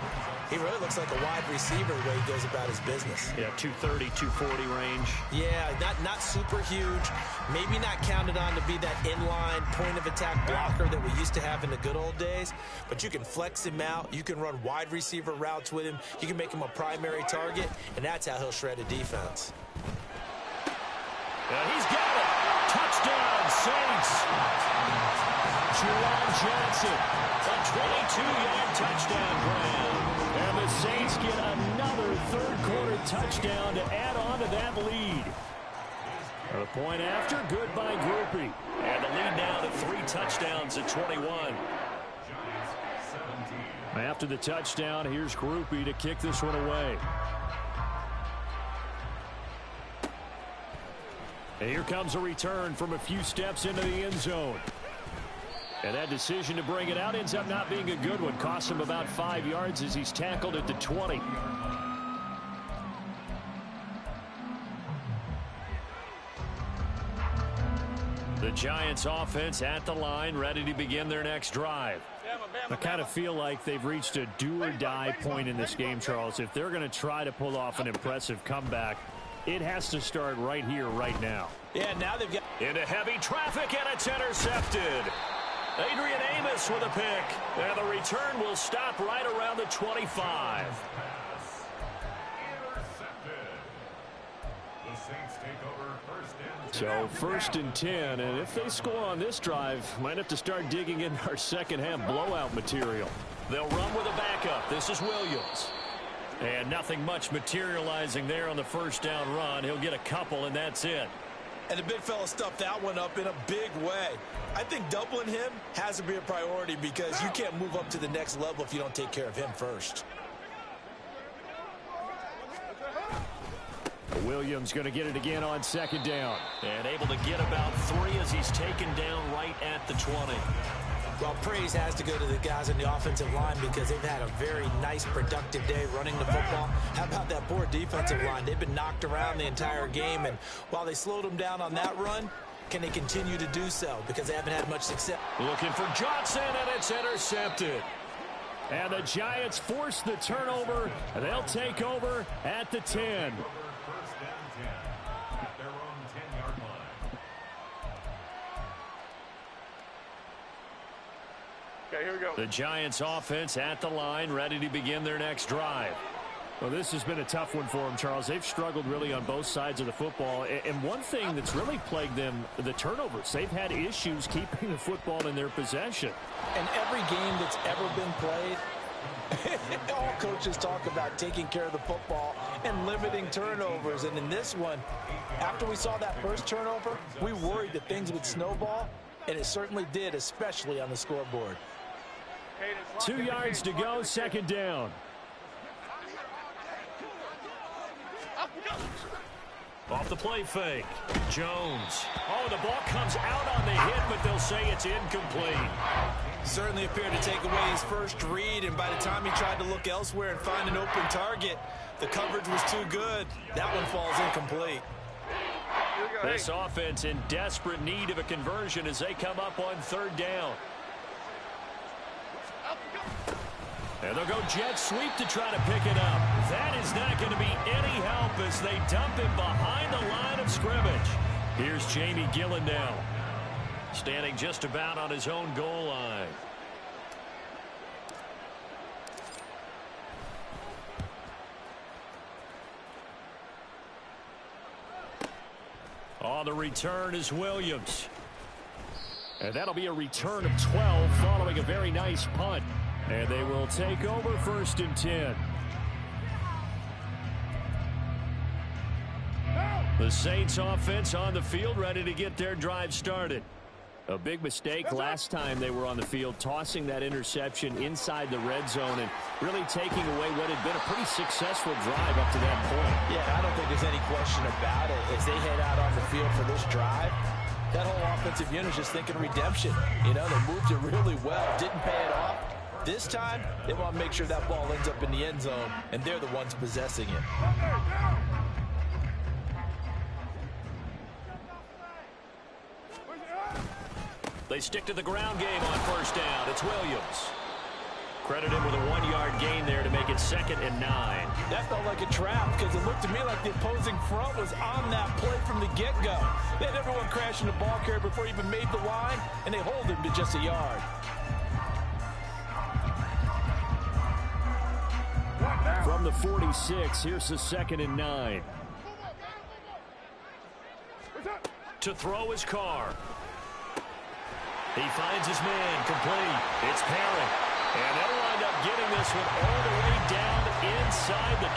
he really looks like a wide receiver the way he goes about his business. Yeah, 230, 240 range. Yeah, not super huge. Maybe not counted on to be that inline point-of-attack blocker that we used to have in the good old days, but you can flex him out. You can run wide receiver routes with him. You can make him a primary target, and that's how he'll shred a defense. And he's got it. Touchdown, Saints. Juwan Johnson, a 22-yard touchdown grab. And the Saints get another third-quarter touchdown to add on to that lead. The point after, good by Groupie. And the lead now to 3 touchdowns at 21. After the touchdown, here's Groupie to kick this one away. And here comes a return from a few steps into the end zone. And that decision to bring it out ends up not being a good one. Costs him about 5 yards as he's tackled at the 20. The Giants offense at the line, ready to begin their next drive. I kind of feel like they've reached a do-or-die point in this game, Charles. If they're going to try to pull off an impressive comeback, it has to start right here, right now. Yeah, now they've got into heavy traffic, and it's intercepted. Adrian Amos with a pick. And the return will stop right around the 25. So first and 10, and if they score on this drive, might have to start digging in our second half blowout material. They'll run with a backup. This is Williams. And nothing much materializing there on the first down run. He'll get a couple, and that's it. And the big fella stuffed that one up in a big way. I think doubling him has to be a priority because you can't move up to the next level if you don't take care of him first. Williams going to get it again on second down. And able to get about 3 as he's taken down right at the 20. Well, praise has to go to the guys in the offensive line because they've had a very nice, productive day running the football. How about that poor defensive line? They've been knocked around the entire game, and while they slowed them down on that run, can they continue to do so? Because they haven't had much success. Looking for Johnson, and it's intercepted. And the Giants force the turnover, and they'll take over at the 10. Okay, here we go. The Giants offense at the line, ready to begin their next drive. Well, this has been a tough one for them, Charles. They've struggled really on both sides of the football. And one thing that's really plagued them, the turnovers. They've had issues keeping the football in their possession. And every game that's ever been played, all coaches talk about taking care of the football and limiting turnovers. And in this one, after we saw that first turnover, we worried that things would snowball, and it certainly did, especially on the scoreboard. 2 yards to go, second down. Off the play fake. Jones. Oh, the ball comes out on the hit, but they'll say it's incomplete. Certainly appeared to take away his first read, and by the time he tried to look elsewhere and find an open target, the coverage was too good. That one falls incomplete. This offense in desperate need of a conversion as they come up on third down. And they'll go jet sweep to try to pick it up. That is not going to be any help as they dump him behind the line of scrimmage. Here's Jamie Gillen now, standing just about on his own goal line. On the return is Williams. And that'll be a return of 12 following a very nice punt. And they will take over first and 10. The Saints offense on the field, ready to get their drive started. A big mistake last time they were on the field, tossing that interception inside the red zone and really taking away what had been a pretty successful drive up to that point. Yeah, I don't think there's any question about it. As they head out on the field for this drive, that whole offensive unit is just thinking redemption. You know, they moved it really well, didn't pay it off. This time, they want to make sure that ball ends up in the end zone, and they're the ones possessing it. They stick to the ground game on first down. It's Williams. Credit him with a 1-yard gain there to make it 2nd and 9. That felt like a trap because it looked to me like the opposing front was on that play from the get-go. They had everyone crashing the ball carrier before he even made the line, and they hold him to just a yard. From the 46, here's the 2nd and 9. To throw his car. He finds his man complete. It's Parrott. And they'll wind up getting this one all the way down inside the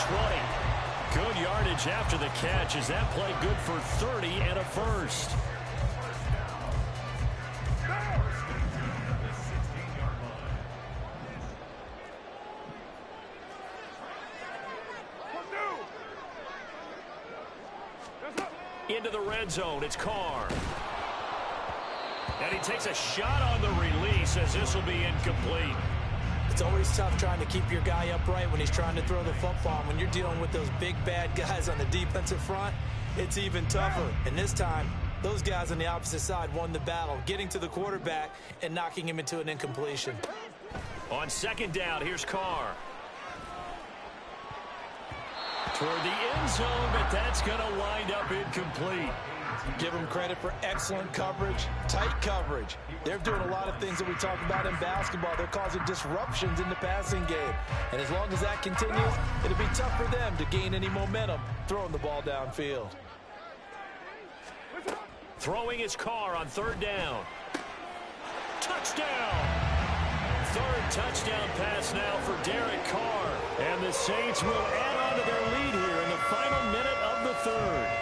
20. Good yardage after the catch. Is that play good for 30 and a first? Into the red zone. It's Carr. And he takes a shot on the release as this will be incomplete. It's always tough trying to keep your guy upright when he's trying to throw the football. When you're dealing with those big, bad guys on the defensive front, it's even tougher. And this time, those guys on the opposite side won the battle, getting to the quarterback and knocking him into an incompletion. On 2nd down, here's Carr. Toward the end zone, but that's going to wind up incomplete. Give them credit for excellent coverage, tight coverage. They're doing a lot of things that we talk about in basketball. They're causing disruptions in the passing game. And as long as that continues, it'll be tough for them to gain any momentum throwing the ball downfield. Throwing his car on 3rd down. Touchdown! 3rd touchdown pass now for Derek Carr. And the Saints will add on to their lead here in the final minute of the 3rd.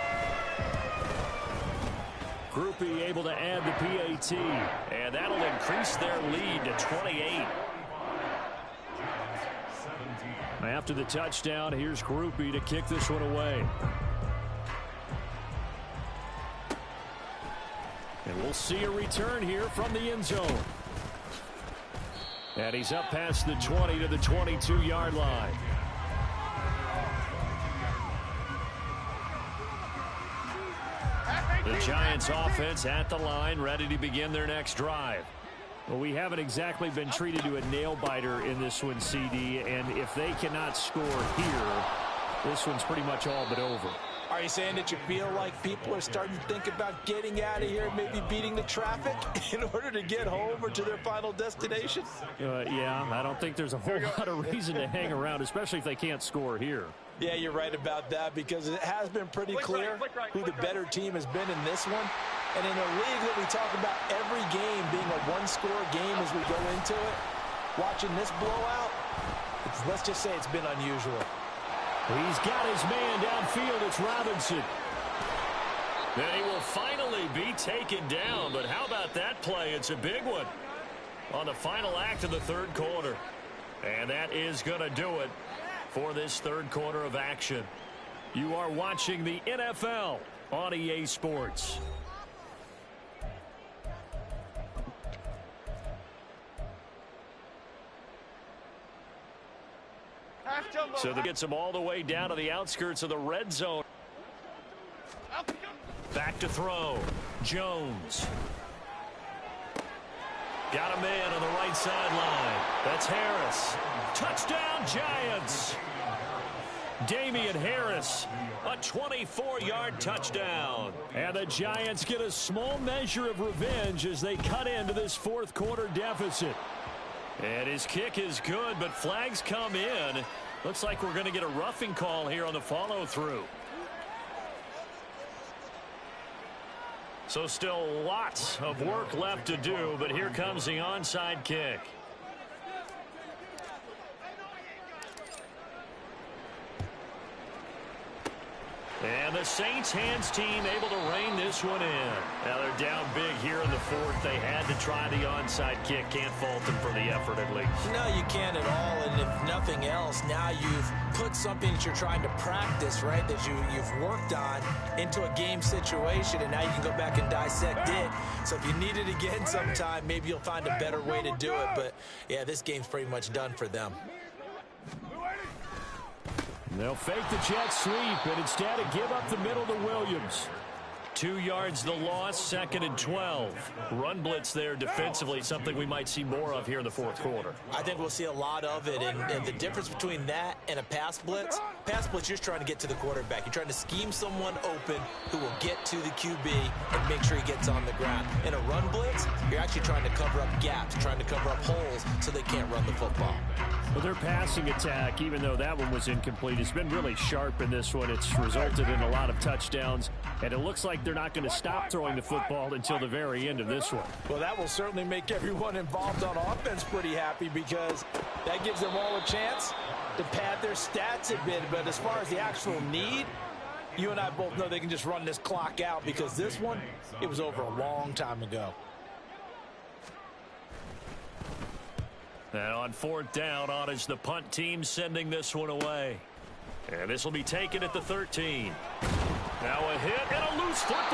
Groupie able to add the PAT, and that'll increase their lead to 28. After the touchdown, here's Groupie to kick this one away. And we'll see a return here from the end zone. And he's up past the 20 to the 22-yard line. The Giants offense at the line, ready to begin their next drive. Well, we haven't exactly been treated to a nail-biter in this one, CD, and if they cannot score here, this one's pretty much all but over. Are you saying that you feel like people are starting to think about getting out of here, maybe beating the traffic in order to get home or to their final destination? Yeah, I don't think there's a whole lot of reason to hang around, especially if they can't score here. Yeah, you're right about that because it has been pretty clear who the better team has been in this one. And in a league that we talk about every game being a one-score game as we go into it, watching this blowout, let's just say it's been unusual. He's got his man downfield. It's Robinson. Then he will finally be taken down. But how about that play? It's a big one on the final act of the 3rd quarter. And that is going to do it for this 3rd quarter of action. You are watching the NFL on EA Sports. So that gets them all the way down to the outskirts of the red zone. Back to throw. Jones. Got a man on the right sideline. That's Harris. Touchdown, Giants. Damian Harris, a 24-yard touchdown. And the Giants get a small measure of revenge as they cut into this 4th quarter deficit. And his kick is good, but flags come in. Looks like we're going to get a roughing call here on the follow-through. So still lots of work left to do, but here comes the onside kick. And the Saints hands team able to rein this one in. Now they're down big here in the 4th. They had to try the onside kick. Can't fault them for the effort at least. No, you can't at all. And if nothing else, now you've put something that you're trying to practice, right, that you've worked on into a game situation, and now you can go back and dissect it. So if you need it again sometime, maybe you'll find a better way to do it. But, yeah, this game's pretty much done for them. They'll fake the jet sweep and instead give up the middle to Williams. 2 yards the loss, 2nd and 12. Run blitz there defensively, something we might see more of here in the fourth quarter. I think we'll see a lot of it, and the difference between that and a pass blitz, you're just trying to get to the quarterback. You're trying to scheme someone open who will get to the QB and make sure he gets on the ground. In a run blitz, you're actually trying to cover up gaps, trying to cover up holes so they can't run the football. Well, their passing attack, even though that one was incomplete, has been really sharp in this one. It's resulted in a lot of touchdowns, and it looks like they're not going to stop throwing the football until the very end of this one. Well, that will certainly make everyone involved on offense pretty happy because that gives them all a chance to pad their stats a bit. But as far as the actual need, you and I both know they can just run this clock out because this one, it was over a long time ago. And on 4th down, on is the punt team sending this one away. And this will be taken at the 13. Now a hit and a loose football.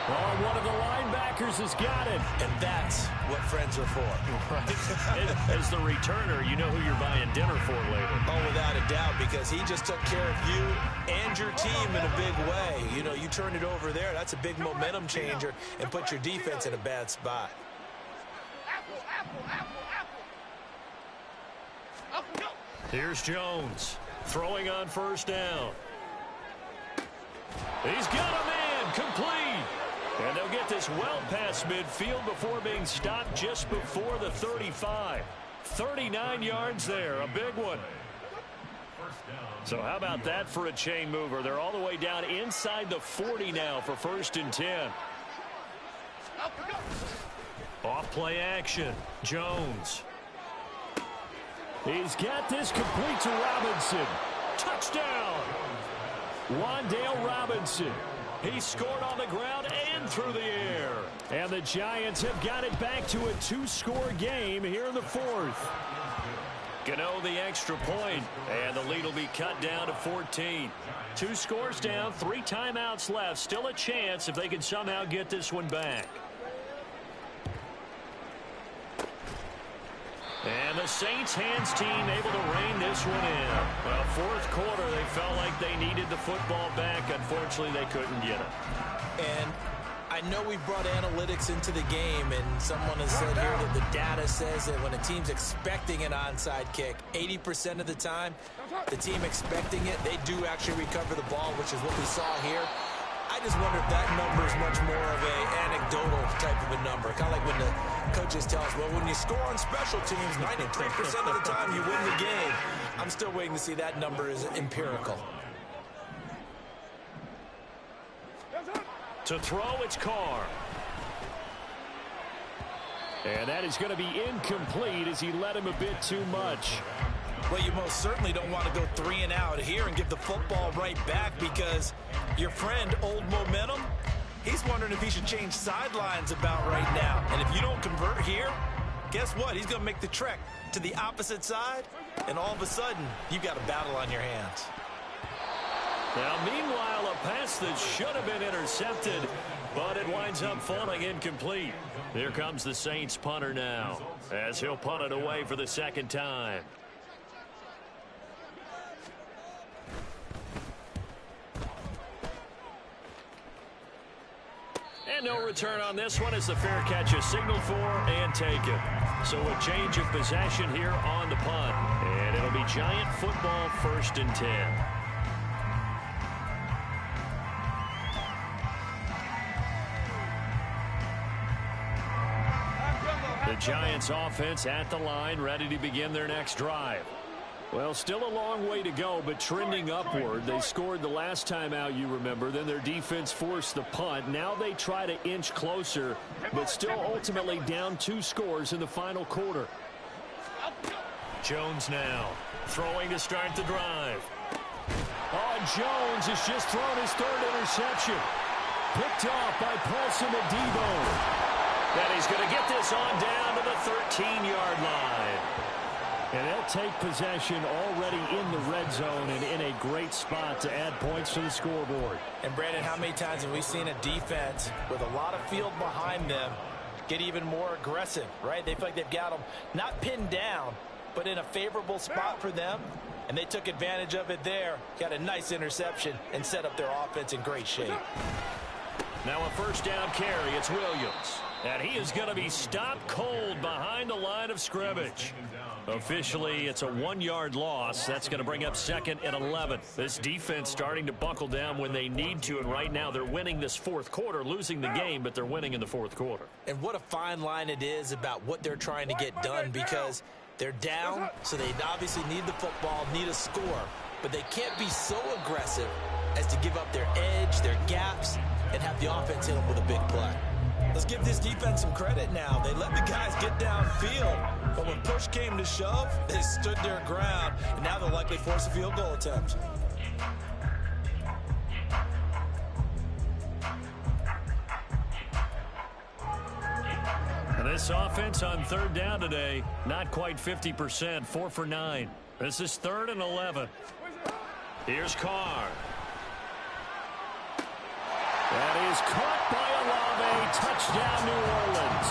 Oh, one of the linebackers has got it. And that's what friends are for. Right. As the returner, you know who you're buying dinner for later. Oh, without a doubt, because he just took care of you and your team in a big way. You know, you turned it over there. That's a big momentum changer and put your defense in a bad spot. Here's Jones throwing on 1st down. He's got a man complete. And they'll get this well past midfield before being stopped just before the 35. 39 yards there, a big one. So how about that for a chain mover? They're all the way down inside the 40 now for 1st and 10. Off play action. Jones. He's got this complete to Robinson. Touchdown. Wan'Dale Robinson. He scored on the ground and through the air. And the Giants have got it back to a 2-score game here in the 4th. Gano the extra point, and the lead will be cut down to 14. 2 scores down, 3 timeouts left. Still a chance if they can somehow get this one back. And the Saints hands team able to rein this one in. Well, 4th quarter, they felt like they needed the football back. Unfortunately, they couldn't get it. And I know we brought analytics into the game, and someone has said here that the data says that when a team's expecting an onside kick, 80% of the time, the team expecting it, they do actually recover the ball, which is what we saw here. I just wonder if that number is much more of an anecdotal type of a number. Kind of like when the coaches tell us, well, when you score on special teams, 93% of the time you win the game. I'm still waiting to see that number is empirical. To throw, it's Carr. And that is going to be incomplete as he led him a bit too much. Well, you most certainly don't want to go 3 and out here and give the football right back because your friend, Old Momentum, he's wondering if he should change sidelines about right now. And if you don't convert here, guess what? He's going to make the trek to the opposite side, and all of a sudden, you've got a battle on your hands. Now, meanwhile, a pass that should have been intercepted, but it winds up falling incomplete. Here comes the Saints punter now, as he'll punt it away for the 2nd time. And no return on this one as the fair catch is signaled for and taken. So a change of possession here on the punt. And it'll be Giant football 1st and 10. The Giants offense at the line, ready to begin their next drive. Well, still a long way to go, but trending upward. They scored the last time out, you remember. Then their defense forced the punt. Now they try to inch closer, but still ultimately down 2 scores in the final quarter. Jones now throwing to start the drive. Oh, Jones has just thrown his 3rd interception. Picked off by Paulson Adebo. And he's going to get this on down to the 13-yard line. And they'll take possession already in the red zone and in a great spot to add points to the scoreboard. And, Brandon, how many times have we seen a defense with a lot of field behind them get even more aggressive, right? They feel like they've got them not pinned down, but in a favorable spot for them. And they took advantage of it there, got a nice interception, and set up their offense in great shape. Now a first down carry. It's Williams. And he is going to be stopped cold behind the line of scrimmage. Officially, it's a 1-yard loss. That's going to bring up 2nd and 11. This defense starting to buckle down when they need to, and right now they're winning this fourth quarter, losing the game, but they're winning in the fourth quarter. And what a fine line it is about what they're trying to get done, because they're down, so they obviously need the football, need a score, but they can't be so aggressive as to give up their edge, their gaps, and have the offense hit them with a big play. Let's give this defense some credit now. They let the guys get downfield, but when push came to shove, they stood their ground, and now they'll likely force a field goal attempt. And this offense on 3rd down today, not quite 50%, 4 for 9. This is 3rd and 11. Here's Carr. That is caught by Olave. Touchdown, New Orleans.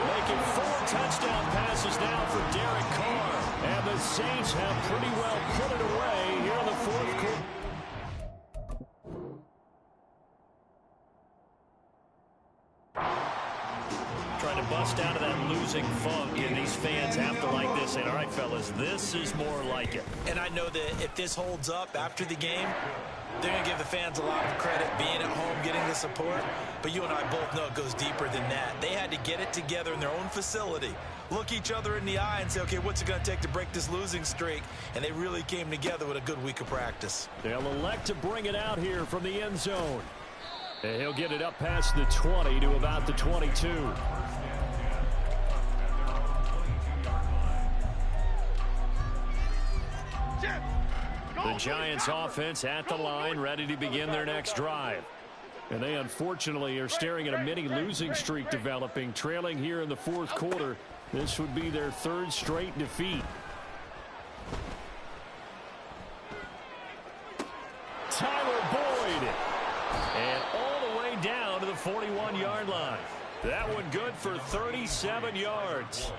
Making 4 touchdown passes now for Derek Carr. And the Saints have pretty well put it away here in the fourth quarter. Trying to bust out of that losing funk, and these fans have to like this. And all right, fellas, this is more like it. And I know that if this holds up after the game, they're going to give the fans a lot of credit being at home, getting the support. But you and I both know it goes deeper than that. They had to get it together in their own facility, look each other in the eye and say, okay, what's it going to take to break this losing streak? And they really came together with a good week of practice. They'll elect to bring it out here from the end zone. And he'll get it up past the 20 to about the 22. The Giants offense at the line, ready to begin their next drive. And they unfortunately are staring at a mini losing streak developing, trailing here in the fourth quarter. This would be their 3rd straight defeat. Tyler Boyd. And all the way down to the 41-yard line. That one good for 37 yards.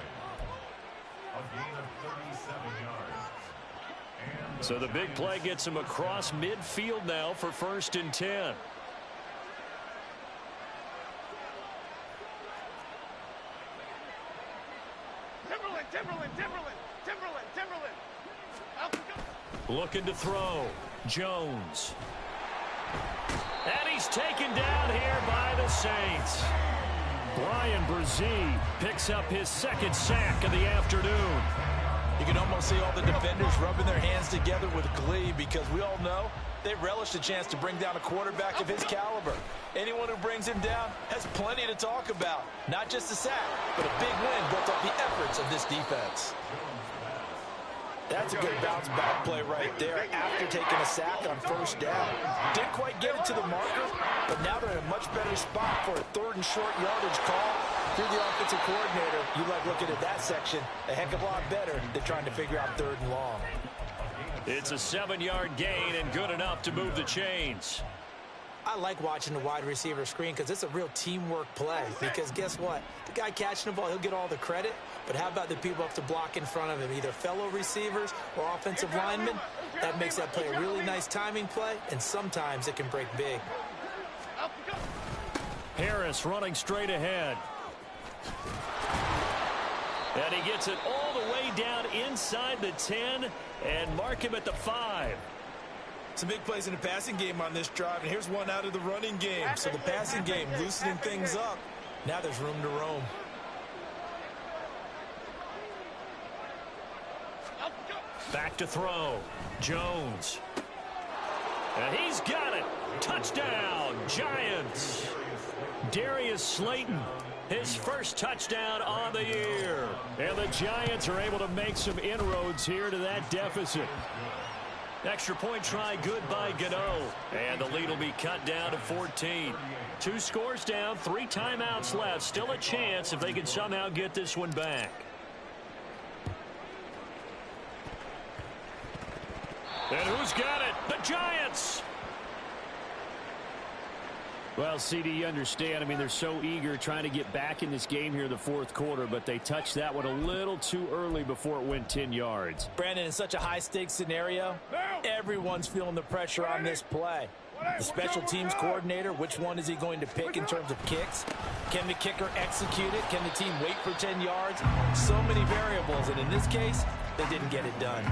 So the big play gets him across midfield now for 1st and 10. Looking to throw. Jones. And he's taken down here by the Saints. Brian Brzee picks up his 2nd sack of the afternoon. You can almost see all the defenders rubbing their hands together with glee, because we all know they relish the chance to bring down a quarterback of his caliber. Anyone who brings him down has plenty to talk about. Not just a sack, but a big win built up the efforts of this defense. That's a good bounce-back play right there after taking a sack on 1st down. Didn't quite get it to the marker, but now they're in a much better spot for a 3rd and short yardage call. If you're the offensive coordinator, you like looking at that section a heck of a lot better than trying to figure out 3rd and long. It's a 7-yard gain and good enough to move the chains. I like watching the wide receiver screen because it's a real teamwork play. Because guess what? The guy catching the ball, he'll get all the credit. But how about the people up to block in front of him, either fellow receivers or offensive linemen? That makes that play a really nice timing play, and sometimes it can break big. Harris running straight ahead. And he gets it all the way down inside the 10 and mark him at the 5. Some big plays in the passing game on this drive, and here's one out of the running game. So the passing game loosening things up. Now there's room to roam. Back to throw. Jones. And he's got it. Touchdown, Giants. Darius Slayton, his 1st touchdown on the year. And the Giants are able to make some inroads here to that deficit. Extra point try good by Gano. And the lead will be cut down to 14. 2 scores down, 3 timeouts left. Still a chance if they can somehow get this one back. And who's got it? The Giants! Well, CD, you understand. I mean, they're so eager trying to get back in this game here in the fourth quarter, but they touched that one a little too early before it went 10 yards. Brandon, in such a high-stakes scenario, everyone's feeling the pressure on this play. The special teams coordinator, which one is he going to pick in terms of kicks? Can the kicker execute it? Can the team wait for 10 yards? So many variables, and in this case, they didn't get it done.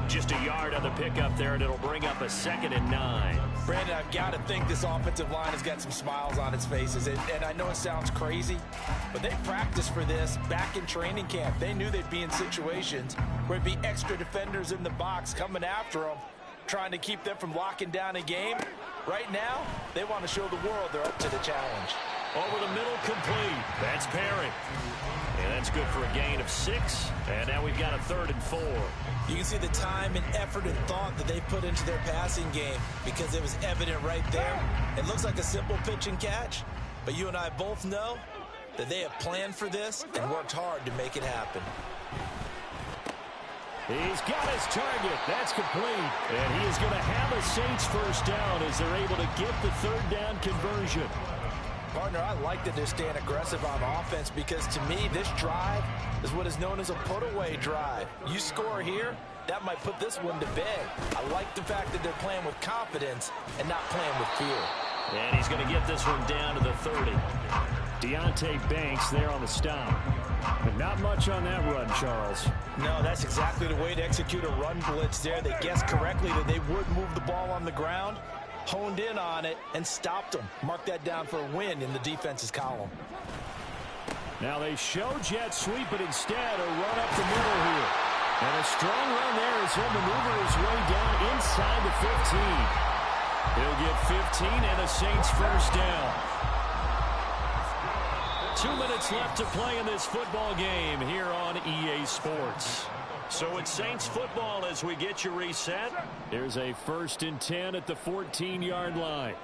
Just a yard on the pickup there, and it'll bring up a 2nd and 9. Brandon, I've got to think this offensive line has got some smiles on its faces. And I know it sounds crazy, but they practiced for this back in training camp. They knew they'd be in situations where it'd be extra defenders in the box coming after them, trying to keep them from locking down a game. Right now, they want to show the world they're up to the challenge. Over the middle, complete. That's Perry. And that's good for a gain of 6. And now we've got a 3rd and 4. You can see the time and effort and thought that they put into their passing game because it was evident right there. It looks like a simple pitch and catch, but you and I both know that they have planned for this and worked hard to make it happen. He's got his target. That's complete. And he is going to have a Saints first down as they're able to get the 3rd down conversion. Partner, I like that they're staying aggressive on offense because to me, this drive is what is known as a put-away drive. You score here, that might put this one to bed. I like the fact that they're playing with confidence and not playing with fear. And he's going to get this one down to the 30. Deontay Banks there on the stop. But not much on that run, Charles. No, that's exactly the way to execute a run blitz there. They guessed correctly that they would move the ball on the ground, honed in on it, and stopped them. Mark that down for a win in the defense's column. Now they show jet sweep, but instead a run up the middle here. And a strong run there as he'll maneuver his way down inside the 15. He'll get 15 and a Saints first down. 2 minutes left to play in this football game here on EA Sports. So it's Saints football as we get you reset. There's a 1st and 10 at the 14-yard line.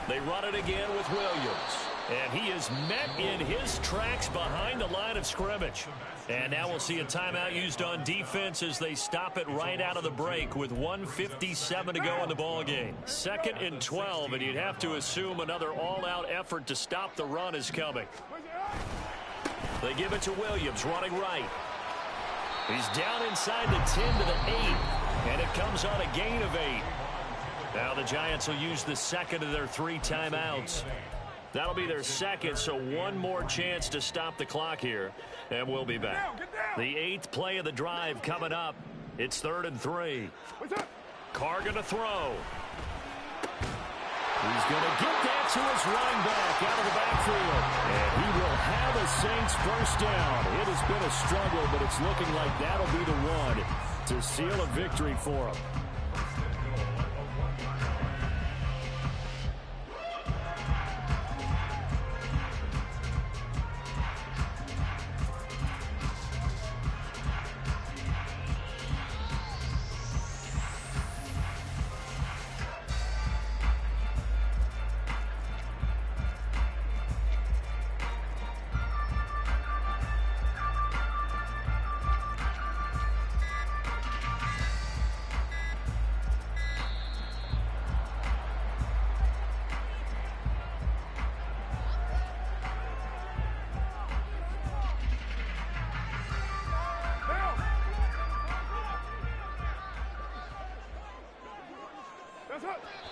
They run it again with Williams. And he is met in his tracks behind the line of scrimmage. And now we'll see a timeout used on defense as they stop it right out of the break with 1:57 to go in the ballgame. 2nd and 12, and you'd have to assume another all-out effort to stop the run is coming. They give it to Williams, running right. He's down inside the 10 to the 8, and it comes on a gain of 8. Now the Giants will use the 2nd of their 3 timeouts. That'll be their 2nd, so one more chance to stop the clock here, and we'll be back. The 8th play of the drive coming up. It's 3rd and 3. Carr going to throw. He's going to get that to his running back out of the backfield. And he will have a Saints first down. It has been a struggle, but it's looking like that'll be the one to seal a victory for him.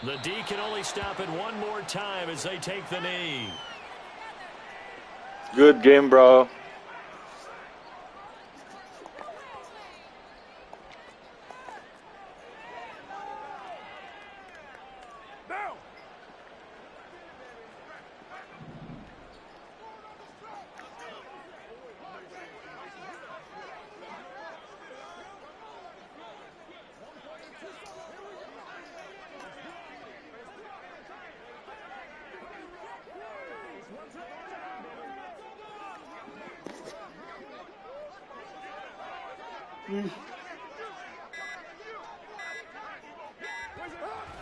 The D can only stop it one more time as they take the knee. Good game, bro.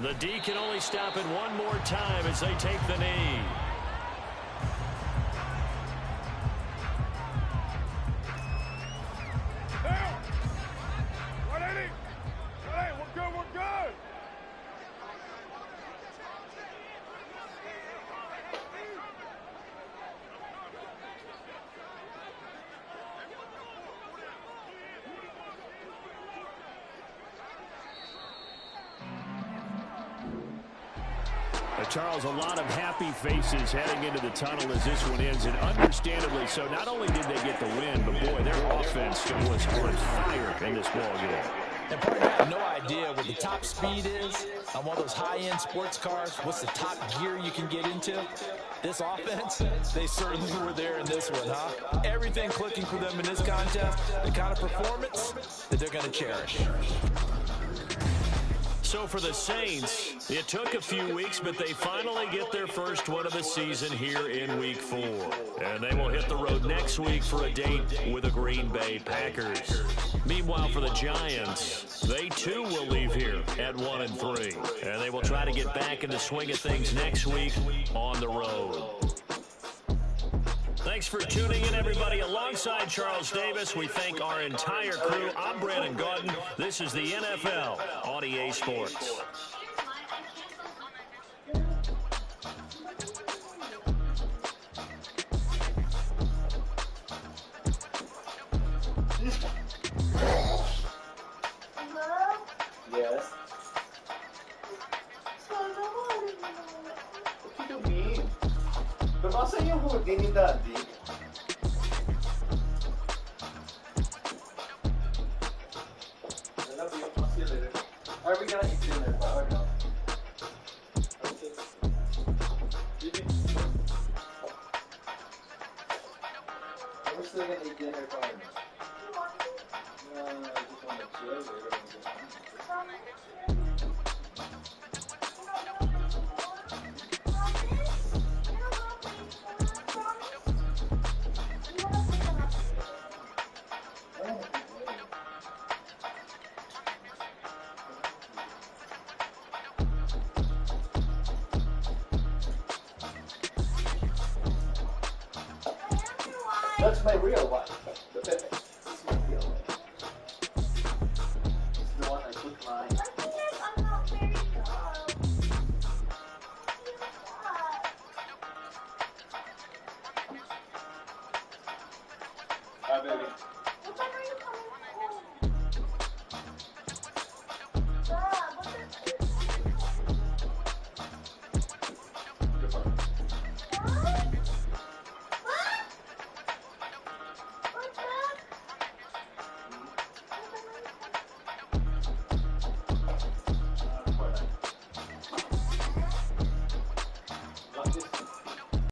The D can only stop it one more time as they take the knee. Charles, a lot of happy faces heading into the tunnel as this one ends, and understandably so. Not only did they get the win, but boy, their offense was on fire in this ball game. And partner, I have no idea what the top speed is on one of those high-end sports cars. What's the top gear you can get into? This offense, they certainly were there in this one, huh? Everything clicking for them in this contest, the kind of performance that they're going to cherish. So for the Saints, it took a few weeks, but they finally get their first one of the season here in Week 4. And they will hit the road next week for a date with the Green Bay Packers. Meanwhile, for the Giants, they too will leave here at 1-3. And they will try to get back in the swing of things next week on the road. Thanks for tuning in, everybody. Alongside Charles Davis, we thank our entire crew. I'm Brandon Gaudin. This is the NFL on EA Sports. Yes. What do you mean? Nabasa yung hoodie ni Daddy. Are we gonna eat dinner or no? Are we still gonna eat dinner or no? I just want to chill. That's my real wife. This is my real wife. This is the one I put my